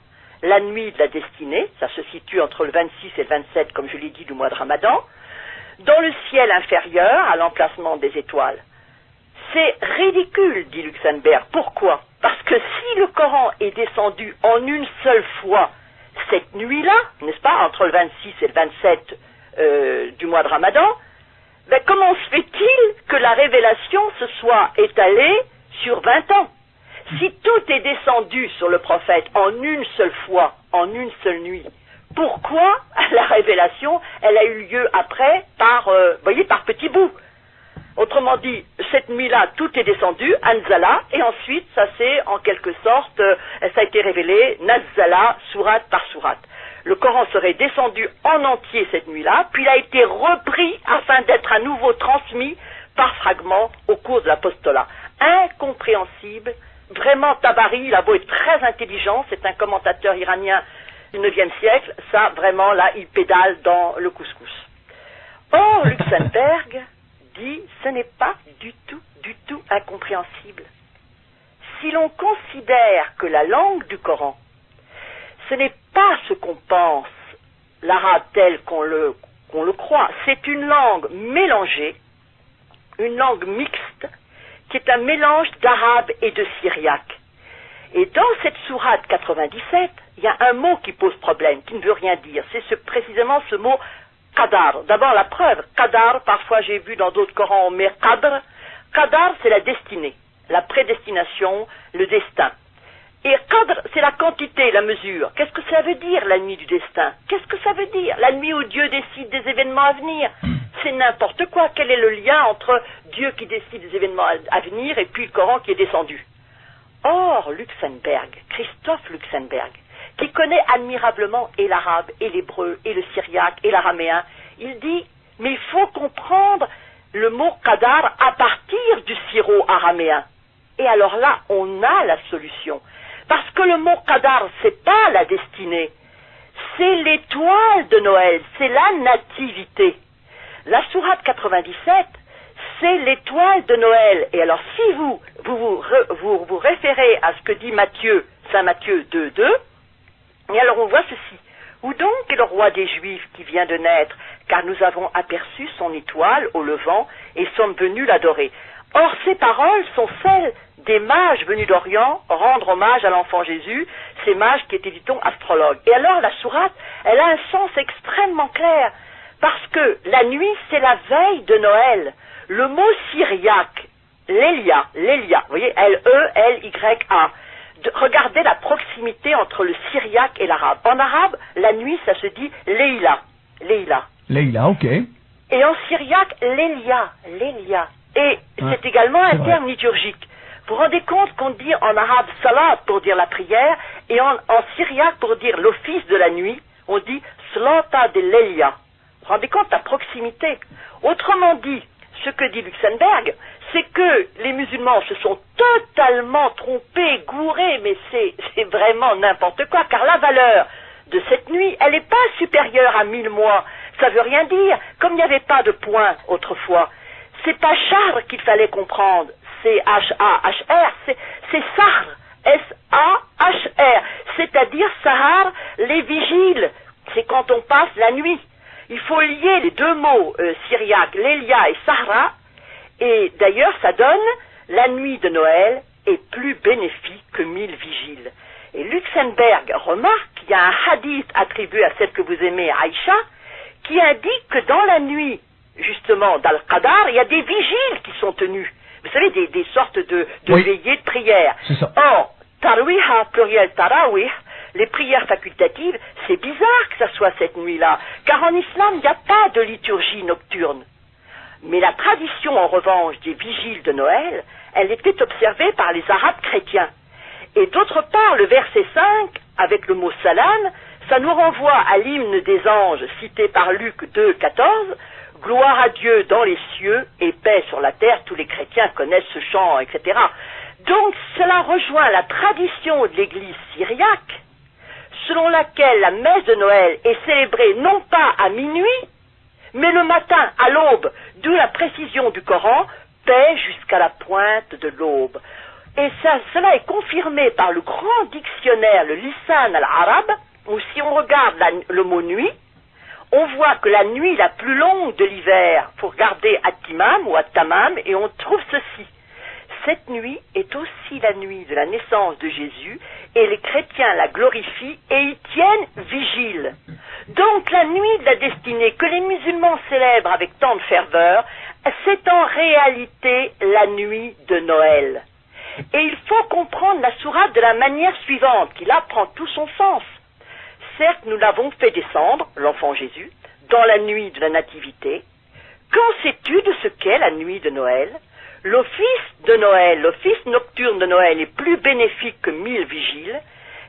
la nuit de la destinée, ça se situe entre le 26 et le 27, comme je l'ai dit, du mois de Ramadan, dans le ciel inférieur, à l'emplacement des étoiles. C'est ridicule, dit Luxembourg. Pourquoi? Parce que si le Coran est descendu en une seule fois cette nuit-là, n'est-ce pas, entre le 26 et le 27 du mois de Ramadan, ben comment se fait-il que la révélation se soit étalée sur 20 ans? Si tout est descendu sur le prophète en une seule fois, en une seule nuit, pourquoi la révélation, elle a eu lieu après par, voyez, par petits bouts? Autrement dit, cette nuit-là, tout est descendu, Anzala, et ensuite, ça c'est en quelque sorte, ça a été révélé, Nazzala, sourate par sourate. Le Coran serait descendu en entier cette nuit-là, puis il a été repris afin d'être à nouveau transmis par fragments au cours de l'apostolat. Incompréhensible, vraiment Tabari, il a beau être très intelligent, c'est un commentateur iranien du 9e siècle, ça vraiment là, il pédale dans le couscous. Or, Luxembourg dit, ce n'est pas du tout incompréhensible. Si l'on considère que la langue du Coran, ce n'est pas ce qu'on pense, l'arabe tel qu'on le croit, c'est une langue mélangée, une langue mixte, qui est un mélange d'arabe et de syriaque. Et dans cette sourate 97, il y a un mot qui pose problème, qui ne veut rien dire, c'est précisément ce mot Qadar. D'abord la preuve, Qadar, parfois j'ai vu dans d'autres Corans on met Qadr. Qadar c'est la destinée, la prédestination, le destin. Et Qadr c'est la quantité, la mesure. Qu'est-ce que ça veut dire la nuit du destin? Qu'est-ce que ça veut dire? La nuit où Dieu décide des événements à venir. C'est n'importe quoi. Quel est le lien entre Dieu qui décide des événements à venir et puis le Coran qui est descendu? Or, Luxembourg, Christophe Luxembourg, qui connaît admirablement et l'arabe, et l'hébreu, et le syriaque, et l'araméen, il dit, mais il faut comprendre le mot qadar à partir du syro-araméen. Et alors là, on a la solution. Parce que le mot qadar, c'est pas la destinée, c'est l'étoile de Noël, c'est la nativité. La sourate 97, c'est l'étoile de Noël. Et alors, si vous référez à ce que dit Matthieu, Saint Matthieu 2.2, et alors on voit ceci. Où donc est le roi des Juifs qui vient de naître? Car nous avons aperçu son étoile au levant et sommes venus l'adorer. Or, ces paroles sont celles des mages venus d'Orient rendre hommage à l'enfant Jésus, ces mages qui étaient, dit-on, astrologues. Et alors, la sourate, elle a un sens extrêmement clair, parce que la nuit, c'est la veille de Noël. Le mot syriaque, Lélia, vous voyez, L-E-L-Y-A, regardez la proximité entre le syriaque et l'arabe. En arabe, la nuit, ça se dit Leila. Leila, ok. Et en syriaque, Lélia. Et c'est également un terme liturgique. Vous vous rendez compte qu'on dit en arabe salat pour dire la prière, et en syriaque pour dire l'office de la nuit, on dit slata de Lélia. Vous vous rendez compte la proximité? Autrement dit, ce que dit Luxembourg, c'est que les musulmans se sont totalement trompés, gourés, mais c'est vraiment n'importe quoi, car la valeur de cette nuit, elle n'est pas supérieure à 1000 mois. Ça veut rien dire, comme il n'y avait pas de point autrefois. C'est pas Shahr qu'il fallait comprendre, c'est H-A-H-R, c'est Sahr, S-A-H-R, c'est-à-dire Sahar, les vigiles, c'est quand on passe la nuit. Il faut lier les deux mots syriaques, Lélia et Sahara, et d'ailleurs ça donne la nuit de Noël est plus bénéfique que 1000 vigiles. Et Luxembourg remarque qu'il y a un hadith attribué à celle que vous aimez, Aïcha, qui indique que dans la nuit, justement, d'Al-Qadar, il y a des vigiles qui sont tenus. Vous savez, des sortes de veillées de prière. Or, Tarwiha, pluriel Tarawih, les prières facultatives, c'est bizarre que ça soit cette nuit-là, car en islam, il n'y a pas de liturgie nocturne. Mais la tradition, en revanche, des vigiles de Noël, elle était observée par les Arabes chrétiens. Et d'autre part, le verset 5, avec le mot salam, ça nous renvoie à l'hymne des anges cité par Luc 2,14, « Gloire à Dieu dans les cieux et paix sur la terre », tous les chrétiens connaissent ce chant, etc. Donc cela rejoint la tradition de l'église syriaque, selon laquelle la messe de Noël est célébrée non pas à minuit, mais le matin, à l'aube, d'où la précision du Coran, paix jusqu'à la pointe de l'aube. Et cela est confirmé par le grand dictionnaire, le Lisan al-Arab, où si on regarde le mot nuit, on voit que la nuit la plus longue de l'hiver, il faut regarder At-Timam ou At-Tamam, et on trouve ceci. Cette nuit est aussi la nuit de la naissance de Jésus, et les chrétiens la glorifient et y tiennent vigile. Donc la nuit de la destinée que les musulmans célèbrent avec tant de ferveur, c'est en réalité la nuit de Noël. Et il faut comprendre la sourate de la manière suivante, qui là prend tout son sens. Certes, nous l'avons fait descendre, l'enfant Jésus, dans la nuit de la Nativité. Qu'en sais-tu de ce qu'est la nuit de Noël? L'office de Noël, l'office nocturne de Noël est plus bénéfique que 1000 vigiles.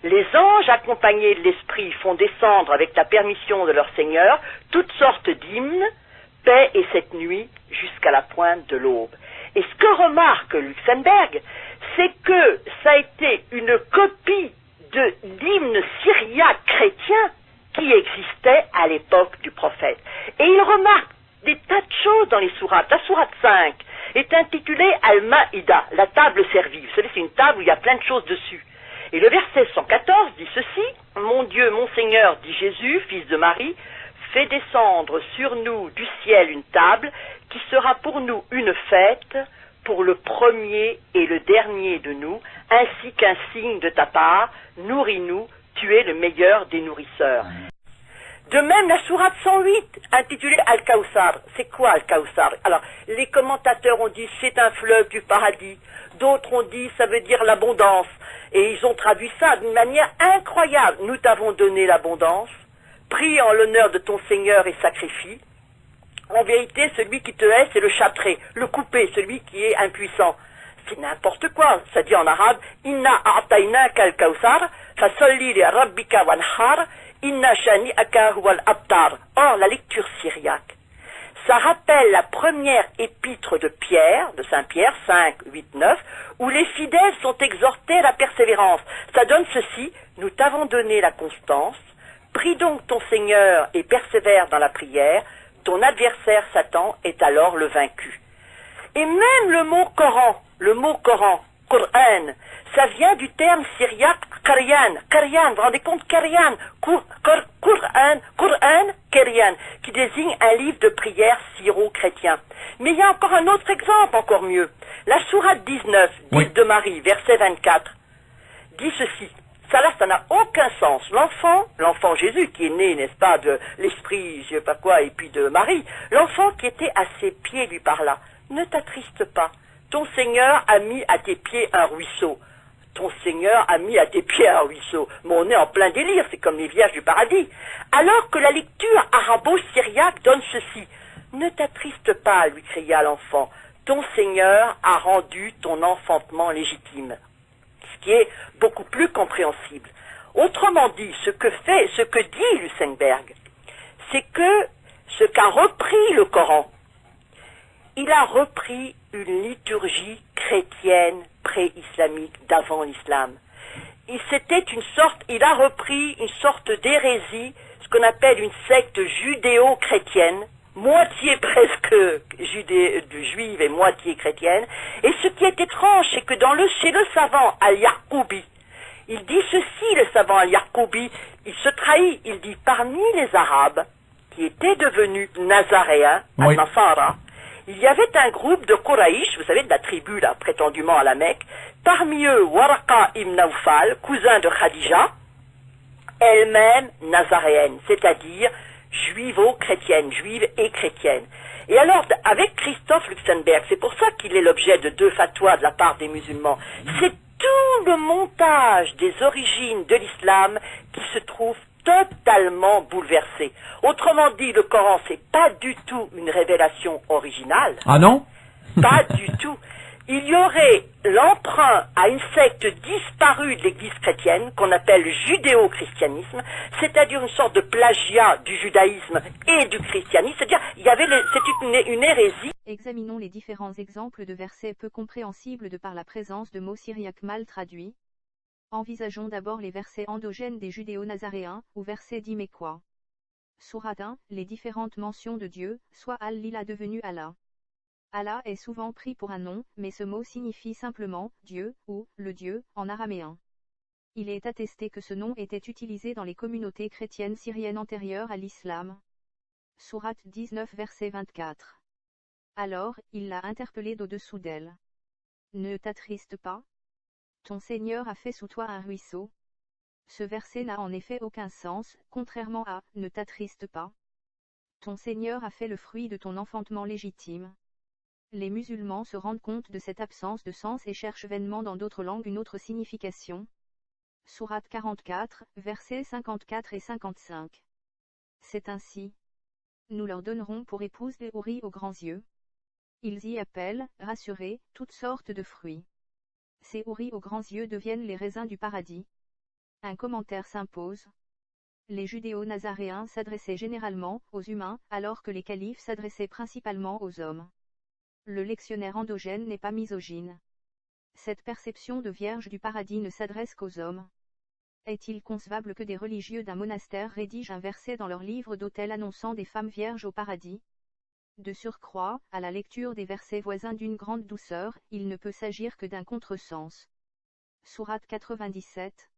Les anges accompagnés de l'Esprit font descendre, avec la permission de leur Seigneur, toutes sortes d'hymnes, paix et cette nuit jusqu'à la pointe de l'aube. Et ce que remarque Luxembourg, c'est que ça a été une copie d'hymnes syriaques chrétiens qui existaient à l'époque du prophète. Et il remarque des tas de choses dans les sourates. La sourate 5 est intitulée Al-Ma'ida, la table servie. Vous savez, c'est une table où il y a plein de choses dessus. Et le verset 114 dit ceci: Mon Dieu, mon Seigneur, dit Jésus, fils de Marie, fais descendre sur nous du ciel une table qui sera pour nous une fête, pour le premier et le dernier de nous, ainsi qu'un signe de ta part, nourris-nous, tu es le meilleur des nourrisseurs. De même, la sourate 108, intitulée Al-Kawthar. C'est quoi Al-Kawthar? Alors, les commentateurs ont dit c'est un fleuve du paradis. D'autres ont dit ça veut dire l'abondance. Et ils ont traduit ça d'une manière incroyable. Nous t'avons donné l'abondance. Prie en l'honneur de ton Seigneur et sacrifie. En vérité, celui qui te hait, c'est le châtré, le coupé, celui qui est impuissant. C'est n'importe quoi. Ça dit en arabe, Inna a'tainaka al-kawthar, fasalli li rabbika wanhar, inna shani'aka huwal abtar. Or, la lecture syriaque, ça rappelle la première épître de Pierre, de Saint Pierre, 5, 8, 9, où les fidèles sont exhortés à la persévérance. Ça donne ceci: nous t'avons donné la constance, prie donc ton Seigneur et persévère dans la prière, ton adversaire Satan est alors le vaincu. Et même le mot Coran, Qur'an, ça vient du terme syriaque Qarian, vous vous rendez compte, Qarian, Qur'an, Qarian, qui désigne un livre de prière syro-chrétien. Mais il y a encore un autre exemple, encore mieux. La sourate 19, 10 de Marie, verset 24, dit ceci. Ça là, ça n'a aucun sens. L'enfant Jésus qui est né, n'est-ce pas, de l'esprit, je sais pas quoi, et puis de Marie, l'enfant qui était à ses pieds lui parla. Ne t'attriste pas. Ton Seigneur a mis à tes pieds un ruisseau. Ton Seigneur a mis à tes pieds un ruisseau. Mais on est en plein délire, c'est comme les vierges du paradis. Alors que la lecture arabo-syriaque donne ceci. Ne t'attriste pas, lui cria l'enfant. Ton Seigneur a rendu ton enfantement légitime. Ce qui est beaucoup plus compréhensible. Autrement dit, ce que dit Luxembourg, c'est que ce qu'a repris le Coran, il a repris une liturgie chrétienne pré-islamique d'avant l'islam. Il a repris une sorte d'hérésie, ce qu'on appelle une secte judéo-chrétienne, moitié presque juive et moitié chrétienne. Et ce qui est étrange, c'est que chez le savant Al-Yarkoubi, il dit ceci, le savant Al-Yarkoubi, il se trahit, il dit parmi les Arabes qui étaient devenus nazaréens, Al-Nasara, il y avait un groupe de Quraïsh, vous savez, de la tribu, là, prétendument à la Mecque, parmi eux, Waraqa ibn Nawfal, cousin de Khadija, elle-même nazaréenne, c'est-à-dire juivo-chrétienne, juive et chrétienne. Et alors, avec Christophe Luxembourg, c'est pour ça qu'il est l'objet de 2 fatwas de la part des musulmans, c'est tout le montage des origines de l'islam qui se trouve totalement bouleversé. Autrement dit, le Coran, c'est pas du tout une révélation originale. Ah non? Pas du tout. Il y aurait l'emprunt à une secte disparue de l'Église chrétienne, qu'on appelle le judéo-christianisme, c'est-à-dire une sorte de plagiat du judaïsme et du christianisme, c'est-à-dire c'est une hérésie. Examinons les différents exemples de versets peu compréhensibles de par la présence de mots syriaques mal traduits. Envisageons d'abord les versets endogènes des judéo-nazaréens, ou versets d'Iméquois. Sourate 1, les différentes mentions de Dieu, soit Al-Lila devenu Allah. Allah est souvent pris pour un nom, mais ce mot signifie simplement « Dieu » ou « le Dieu » en araméen. Il est attesté que ce nom était utilisé dans les communautés chrétiennes syriennes antérieures à l'islam. Sourate 19 verset 24. Alors, il l'a interpellée d'au-dessous d'elle. Ne t'attriste pas. Ton Seigneur a fait sous toi un ruisseau. Ce verset n'a en effet aucun sens, contrairement à « ne t'attriste pas ». Ton Seigneur a fait le fruit de ton enfantement légitime. Les musulmans se rendent compte de cette absence de sens et cherchent vainement dans d'autres langues une autre signification. Sourate 44, versets 54 et 55. C'est ainsi. Nous leur donnerons pour épouse des houris aux grands yeux. Ils y appellent, rassurés, toutes sortes de fruits. Ces houris aux grands yeux deviennent les raisins du paradis. Un commentaire s'impose. Les judéo-nazaréens s'adressaient généralement aux humains, alors que les califes s'adressaient principalement aux hommes. Le lectionnaire endogène n'est pas misogyne. Cette perception de vierge du paradis ne s'adresse qu'aux hommes. Est-il concevable que des religieux d'un monastère rédigent un verset dans leur livre d'autel annonçant des femmes vierges au paradis? De surcroît, à la lecture des versets voisins d'une grande douceur, il ne peut s'agir que d'un contresens. Sourate 97.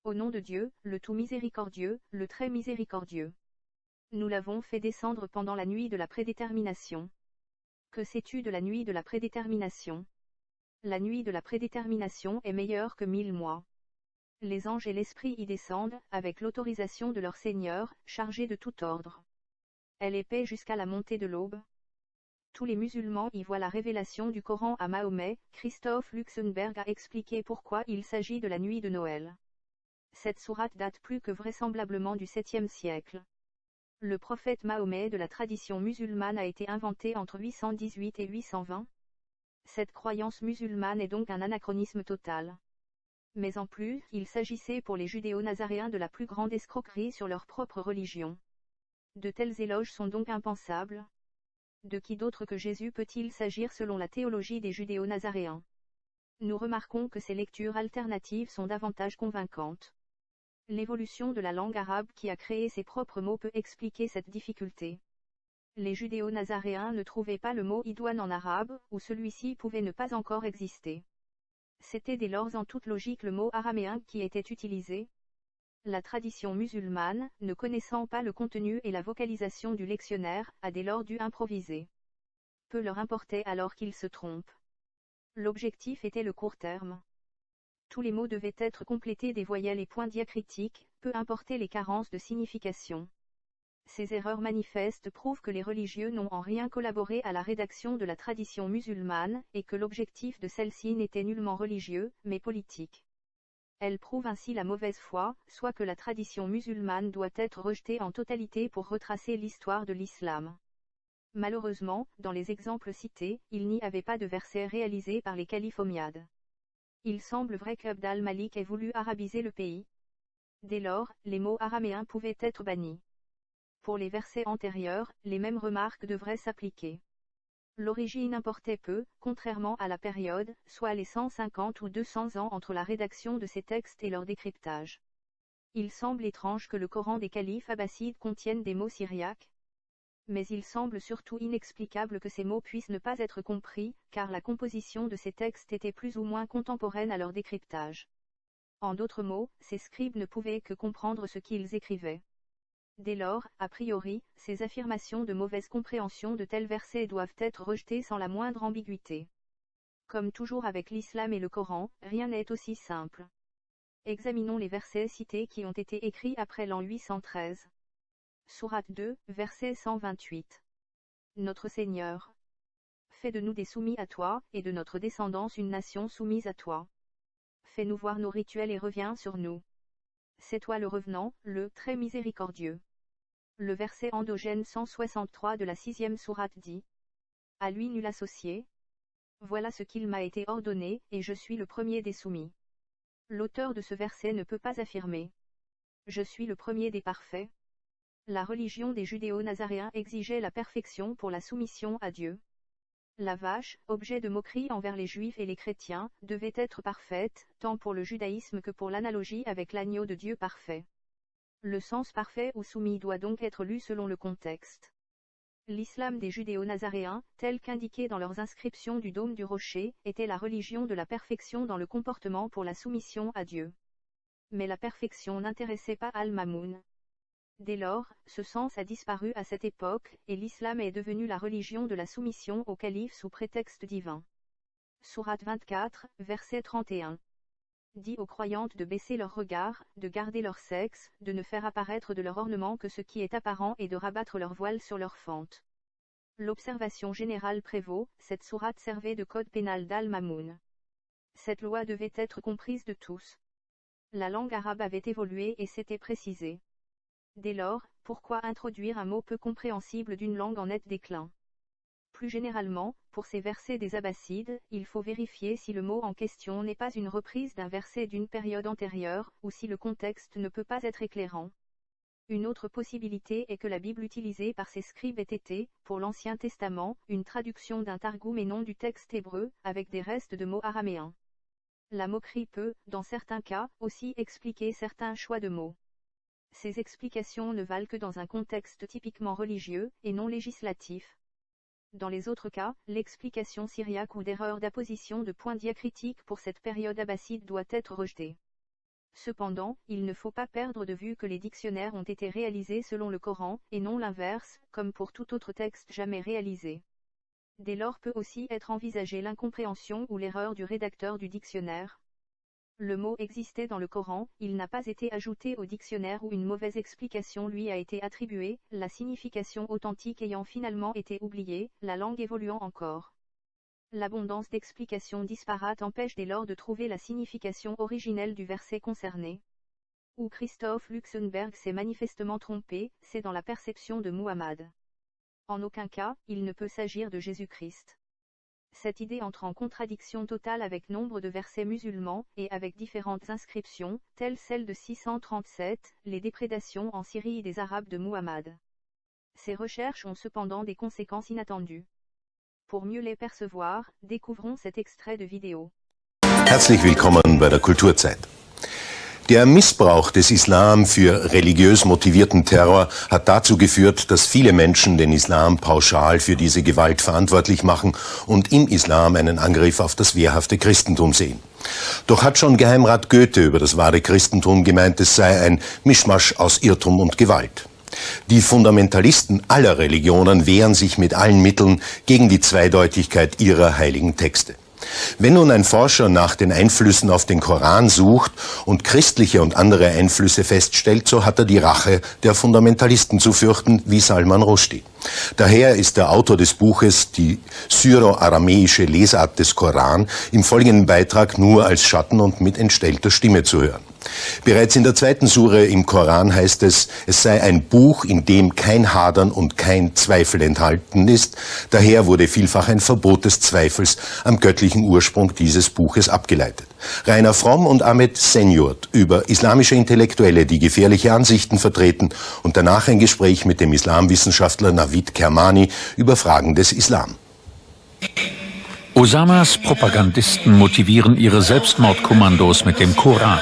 Au nom de Dieu, le tout miséricordieux, le très miséricordieux. Nous l'avons fait descendre pendant la nuit de la prédétermination. Que sais-tu de la nuit de la prédétermination? La nuit de la prédétermination est meilleure que 1000 mois. Les anges et l'esprit y descendent, avec l'autorisation de leur Seigneur, chargés de tout ordre. Elle est paix jusqu'à la montée de l'aube. Tous les musulmans y voient la révélation du Coran à Mahomet. Christophe Luxemberg a expliqué pourquoi il s'agit de la nuit de Noël. Cette sourate date plus que vraisemblablement du 7e siècle. Le prophète Mahomet de la tradition musulmane a été inventé entre 818 et 820. Cette croyance musulmane est donc un anachronisme total. Mais en plus, il s'agissait pour les judéo-nazaréens de la plus grande escroquerie sur leur propre religion. De tels éloges sont donc impensables. De qui d'autre que Jésus peut-il s'agir selon la théologie des judéo-nazaréens? Nous remarquons que ces lectures alternatives sont davantage convaincantes. L'évolution de la langue arabe qui a créé ses propres mots peut expliquer cette difficulté. Les judéo-nazaréens ne trouvaient pas le mot idoine en arabe, ou celui-ci pouvait ne pas encore exister. C'était dès lors en toute logique le mot araméen qui était utilisé. La tradition musulmane, ne connaissant pas le contenu et la vocalisation du lectionnaire, a dès lors dû improviser. Peu leur importait alors qu'ils se trompent. L'objectif était le court terme. Tous les mots devaient être complétés des voyelles et points diacritiques, peu importaient les carences de signification. Ces erreurs manifestes prouvent que les religieux n'ont en rien collaboré à la rédaction de la tradition musulmane, et que l'objectif de celle-ci n'était nullement religieux, mais politique. Elles prouvent ainsi la mauvaise foi, soit que la tradition musulmane doit être rejetée en totalité pour retracer l'histoire de l'islam. Malheureusement, dans les exemples cités, il n'y avait pas de versets réalisés par les califes omeyyades. Il semble vrai qu'Abd al-Malik ait voulu arabiser le pays. Dès lors, les mots araméens pouvaient être bannis. Pour les versets antérieurs, les mêmes remarques devraient s'appliquer. L'origine importait peu, contrairement à la période, soit les 150 ou 200 ans entre la rédaction de ces textes et leur décryptage. Il semble étrange que le Coran des califes abbassides contienne des mots syriaques. Mais il semble surtout inexplicable que ces mots puissent ne pas être compris, car la composition de ces textes était plus ou moins contemporaine à leur décryptage. En d'autres mots, ces scribes ne pouvaient que comprendre ce qu'ils écrivaient. Dès lors, a priori, ces affirmations de mauvaise compréhension de tels versets doivent être rejetées sans la moindre ambiguïté. Comme toujours avec l'islam et le Coran, rien n'est aussi simple. Examinons les versets cités qui ont été écrits après l'an 813. Sourate 2, verset 128. Notre Seigneur. Fais de nous des soumis à toi, et de notre descendance une nation soumise à toi. Fais-nous voir nos rituels et reviens sur nous. C'est toi le revenant, le très miséricordieux. Le verset endogène 163 de la 6e sourate dit. À lui nul associé. Voilà ce qu'il m'a été ordonné, et je suis le premier des soumis. L'auteur de ce verset ne peut pas affirmer. Je suis le premier des parfaits. La religion des judéo-nazaréens exigeait la perfection pour la soumission à Dieu. La vache, objet de moquerie envers les juifs et les chrétiens, devait être parfaite, tant pour le judaïsme que pour l'analogie avec l'agneau de Dieu parfait. Le sens parfait ou soumis doit donc être lu selon le contexte. L'islam des judéo-nazaréens, tel qu'indiqué dans leurs inscriptions du dôme du rocher, était la religion de la perfection dans le comportement pour la soumission à Dieu. Mais la perfection n'intéressait pas Al-Mamoun. Dès lors, ce sens a disparu à cette époque, et l'islam est devenu la religion de la soumission au calife sous prétexte divin. Sourate 24, verset 31. Dit aux croyantes de baisser leur regard, de garder leur sexe, de ne faire apparaître de leur ornement que ce qui est apparent et de rabattre leur voile sur leur fente. L'observation générale prévaut, cette sourate servait de code pénal d'Al-Mamoun. Cette loi devait être comprise de tous. La langue arabe avait évolué et s'était précisée. Dès lors, pourquoi introduire un mot peu compréhensible d'une langue en net déclin? Plus généralement, pour ces versets des Abbassides, il faut vérifier si le mot en question n'est pas une reprise d'un verset d'une période antérieure, ou si le contexte ne peut pas être éclairant. Une autre possibilité est que la Bible utilisée par ces scribes ait été, pour l'Ancien Testament, une traduction d'un targoum et non du texte hébreu, avec des restes de mots araméens. La moquerie peut, dans certains cas, aussi expliquer certains choix de mots. Ces explications ne valent que dans un contexte typiquement religieux, et non législatif. Dans les autres cas, l'explication syriaque ou d'erreur d'apposition de points diacritiques pour cette période abbasside doit être rejetée. Cependant, il ne faut pas perdre de vue que les dictionnaires ont été réalisés selon le Coran, et non l'inverse, comme pour tout autre texte jamais réalisé. Dès lors peut aussi être envisagée l'incompréhension ou l'erreur du rédacteur du dictionnaire. Le mot existait dans le Coran, il n'a pas été ajouté au dictionnaire ou une mauvaise explication lui a été attribuée, la signification authentique ayant finalement été oubliée, la langue évoluant encore. L'abondance d'explications disparates empêche dès lors de trouver la signification originelle du verset concerné. Où Christoph Luxemburg s'est manifestement trompé, c'est dans la perception de Muhammad. En aucun cas, il ne peut s'agir de Jésus-Christ. Cette idée entre en contradiction totale avec nombre de versets musulmans, et avec différentes inscriptions, telles celle de 637, les déprédations en Syrie des Arabes de Muhammad. Ces recherches ont cependant des conséquences inattendues. Pour mieux les percevoir, découvrons cet extrait de vidéo. Herzlich willkommen bei der Kulturzeit. Der Missbrauch des Islam für religiös motivierten Terror hat dazu geführt, dass viele Menschen den Islam pauschal für diese Gewalt verantwortlich machen und im Islam einen Angriff auf das wehrhafte Christentum sehen. Doch hat schon Geheimrat Goethe über das wahre Christentum gemeint, es sei ein Mischmasch aus Irrtum und Gewalt. Die Fundamentalisten aller Religionen wehren sich mit allen Mitteln gegen die Zweideutigkeit ihrer heiligen Texte. Wenn nun ein Forscher nach den Einflüssen auf den Koran sucht und christliche und andere Einflüsse feststellt, so hat er die Rache der Fundamentalisten zu fürchten, wie Salman Rushdie. Daher ist der Autor des Buches Die syro-aramäische Lesart des Koran im folgenden Beitrag nur als Schatten und mit entstellter Stimme zu hören. Bereits in der 2. Sure im Koran heißt es, es sei ein Buch, in dem kein Hadern und kein Zweifel enthalten ist. Daher wurde vielfach ein Verbot des Zweifels am göttlichen Ursprung dieses Buches abgeleitet. Rainer Fromm und Ahmed Senyurt über islamische Intellektuelle, die gefährliche Ansichten vertreten, und danach ein Gespräch mit dem Islamwissenschaftler Navid Kermani über Fragen des Islam. Osamas Propagandisten motivieren ihre Selbstmordkommandos mit dem Koran.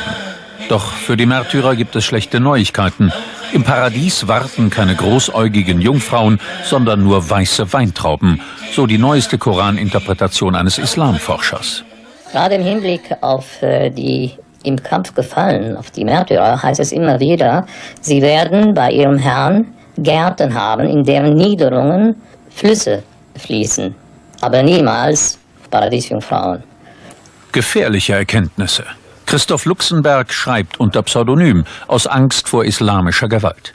Doch für die Märtyrer gibt es schlechte Neuigkeiten. Im Paradies warten keine großäugigen Jungfrauen, sondern nur weiße Weintrauben, so die neueste Koraninterpretation eines Islamforschers. Gerade im Hinblick auf die im Kampf Gefallenen, auf die Märtyrer, heißt es immer wieder, sie werden bei ihrem Herrn Gärten haben, in deren Niederungen Flüsse fließen, aber niemals Paradiesjungfrauen. Gefährliche Erkenntnisse. Christoph Luxemburg schreibt unter Pseudonym aus Angst vor islamischer Gewalt.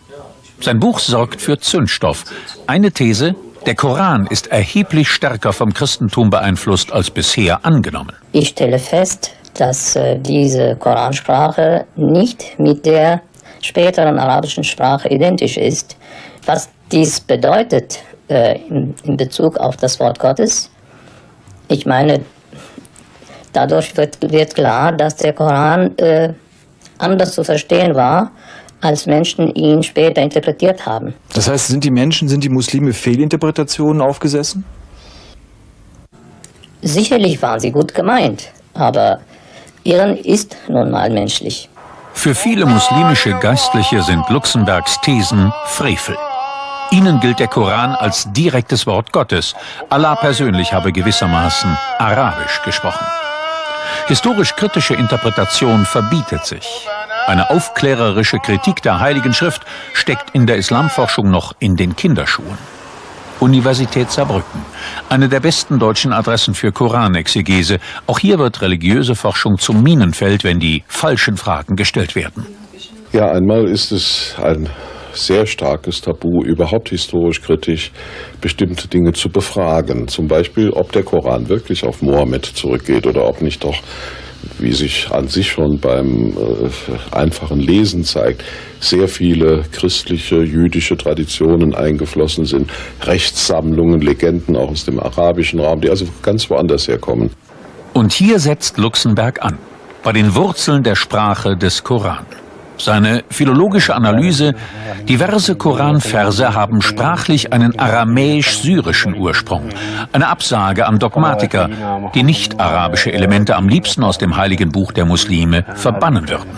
Sein Buch sorgt für Zündstoff. Eine These: Der Koran ist erheblich stärker vom Christentum beeinflusst als bisher angenommen. Ich stelle fest, dass diese Koransprache nicht mit der späteren arabischen Sprache identisch ist. Was dies bedeutet in Bezug auf das Wort Gottes, ich meine, dadurch wird klar, dass der Koran anders zu verstehen war, als Menschen ihn später interpretiert haben. Das heißt, sind die Muslime Fehlinterpretationen aufgesessen? Sicherlich waren sie gut gemeint, aber Irren ist nun mal menschlich. Für viele muslimische Geistliche sind Luxemburgs Thesen Frevel. Ihnen gilt der Koran als direktes Wort Gottes. Allah persönlich habe gewissermaßen Arabisch gesprochen. Historisch-kritische Interpretation verbietet sich. Eine aufklärerische Kritik der Heiligen Schrift steckt in der Islamforschung noch in den Kinderschuhen. Universität Saarbrücken. Eine der besten deutschen Adressen für Koranexegese. Auch hier wird religiöse Forschung zum Minenfeld, wenn die falschen Fragen gestellt werden. Ja, einmal ist es ein sehr starkes Tabu, überhaupt historisch kritisch bestimmte Dinge zu befragen. Zum Beispiel, ob der Koran wirklich auf Mohammed zurückgeht oder ob nicht doch, wie sich an sich schon beim einfachen Lesen zeigt, sehr viele christliche, jüdische Traditionen eingeflossen sind. Rechtssammlungen, Legenden auch aus dem arabischen Raum, die also ganz woanders herkommen. Und hier setzt Luxenberg an, bei den Wurzeln der Sprache des Koran. Seine philologische Analyse: diverse Koranverse haben sprachlich einen aramäisch-syrischen Ursprung. Eine Absage an Dogmatiker, die nicht arabische Elemente am liebsten aus dem heiligen Buch der Muslime verbannen würden.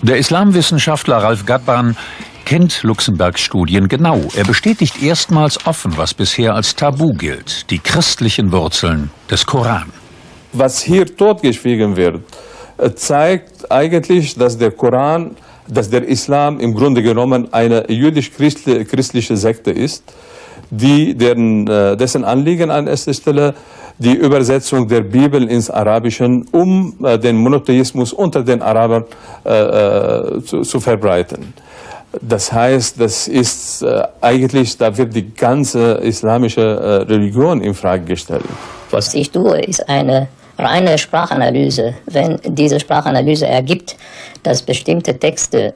Der Islamwissenschaftler Ralf Ghadban kennt Luxemburgs Studien genau. Er bestätigt erstmals offen, was bisher als Tabu gilt: die christlichen Wurzeln des Koran. Was hier totgeschwiegen wird, zeigt eigentlich, dass der Koran, dass der Islam im Grunde genommen eine jüdisch-christliche Sekte ist, dessen Anliegen an erster Stelle die Übersetzung der Bibel ins Arabische, um den Monotheismus unter den Arabern zu verbreiten. Das heißt, das ist eigentlich, da wird die ganze islamische Religion in Frage gestellt. Was ich tue, ist eine reine Sprachanalyse. Wenn diese Sprachanalyse ergibt, dass bestimmte Texte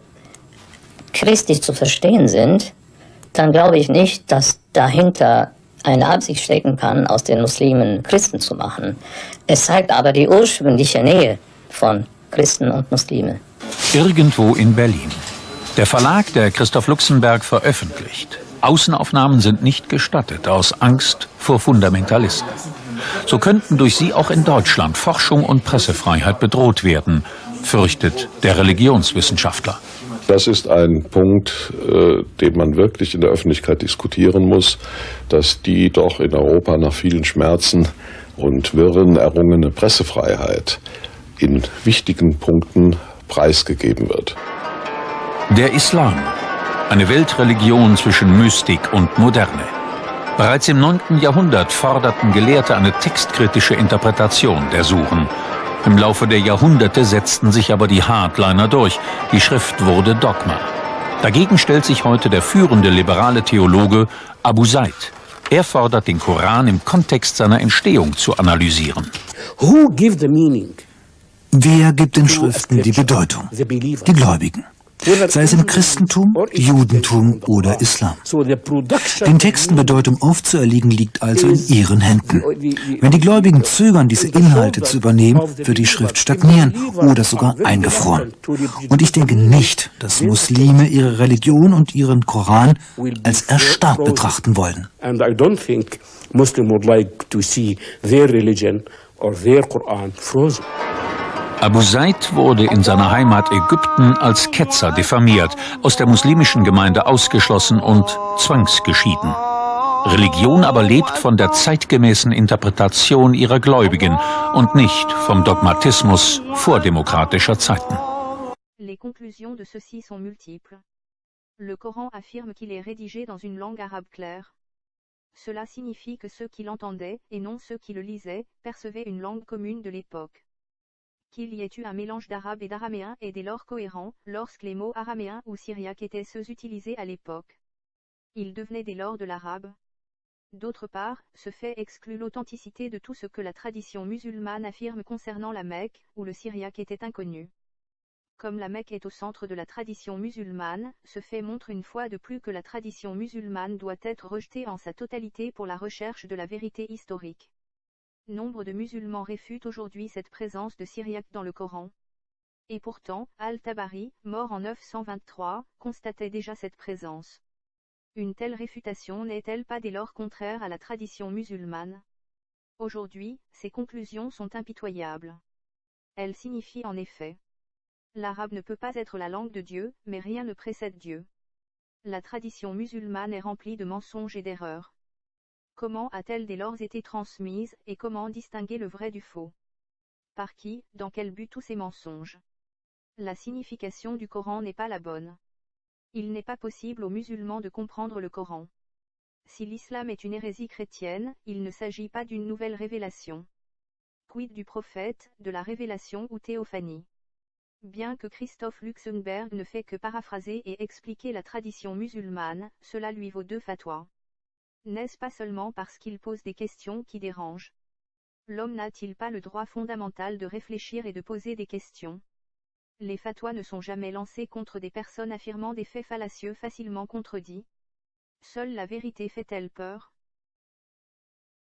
christlich zu verstehen sind, dann glaube ich nicht, dass dahinter eine Absicht stecken kann, aus den Muslimen Christen zu machen. Es zeigt aber die ursprüngliche Nähe von Christen und Muslimen. Irgendwo in Berlin. Der Verlag, der Christoph Luxenberg veröffentlicht. Außenaufnahmen sind nicht gestattet, aus Angst vor Fundamentalisten. So könnten durch sie auch in Deutschland Forschung und Pressefreiheit bedroht werden, fürchtet der Religionswissenschaftler. Das ist ein Punkt, den man wirklich in der Öffentlichkeit diskutieren muss, dass die doch in Europa nach vielen Schmerzen und Wirren errungene Pressefreiheit in wichtigen Punkten preisgegeben wird. Der Islam, eine Weltreligion zwischen Mystik und Moderne. Bereits im 9. Jahrhundert forderten Gelehrte eine textkritische Interpretation der Suren. Im Laufe der Jahrhunderte setzten sich aber die Hardliner durch. Die Schrift wurde Dogma. Dagegen stellt sich heute der führende liberale Theologe Abu Said. Er fordert, den Koran im Kontext seiner Entstehung zu analysieren. Wer gibt den Schriften die Bedeutung? Die Gläubigen. Sei es im Christentum, Judentum oder Islam. Den Texten Bedeutung aufzuerlegen liegt also in ihren Händen. Wenn die Gläubigen zögern, diese Inhalte zu übernehmen, wird die Schrift stagnieren oder sogar eingefroren. Und ich denke nicht, dass Muslime ihre Religion und ihren Koran als erstarrt betrachten wollen. And I don't think Muslims would like to see their religion or their Quran frozen. Abu Said wurde in seiner Heimat Ägypten als Ketzer diffamiert, aus der muslimischen Gemeinde ausgeschlossen und zwangsgeschieden. Religion aber lebt von der zeitgemäßen Interpretation ihrer Gläubigen und nicht vom Dogmatismus vordemokratischer Zeiten. Les conclusions de ceci sont multiples. Le Coran affirme qu'il est rédigé dans une langue arabe claire. Cela signifie que ceux qui l'entendaient, et non ceux qui le lisaient, percevaient une langue commune de l'époque. Qu'il y ait eu un mélange d'arabe et d'araméen est dès lors cohérent, lorsque les mots araméens ou syriaques étaient ceux utilisés à l'époque. Ils devenaient dès lors de l'arabe. D'autre part, ce fait exclut l'authenticité de tout ce que la tradition musulmane affirme concernant la Mecque, où le syriaque était inconnu. Comme la Mecque est au centre de la tradition musulmane, ce fait montre une fois de plus que la tradition musulmane doit être rejetée en sa totalité pour la recherche de la vérité historique. Nombre de musulmans réfutent aujourd'hui cette présence de syriaque dans le Coran. Et pourtant, Al-Tabari, mort en 923, constatait déjà cette présence. Une telle réfutation n'est-elle pas dès lors contraire à la tradition musulmane? Aujourd'hui, ces conclusions sont impitoyables. Elles signifient en effet: l'arabe ne peut pas être la langue de Dieu, mais rien ne précède Dieu. La tradition musulmane est remplie de mensonges et d'erreurs. Comment a-t-elle dès lors été transmise, et comment distinguer le vrai du faux? Par qui, dans quel but tous ces mensonges? La signification du Coran n'est pas la bonne. Il n'est pas possible aux musulmans de comprendre le Coran. Si l'islam est une hérésie chrétienne, il ne s'agit pas d'une nouvelle révélation. Quid du prophète, de la révélation ou théophanie? Bien que Christophe Luxembourg ne fait que paraphraser et expliquer la tradition musulmane, cela lui vaut 2 fatwas. N'est-ce pas seulement parce qu'il pose des questions qui dérangent? L'homme n'a-t-il pas le droit fondamental de réfléchir et de poser des questions? Les fatwas ne sont jamais lancés contre des personnes affirmant des faits fallacieux facilement contredits. Seule la vérité fait-elle peur?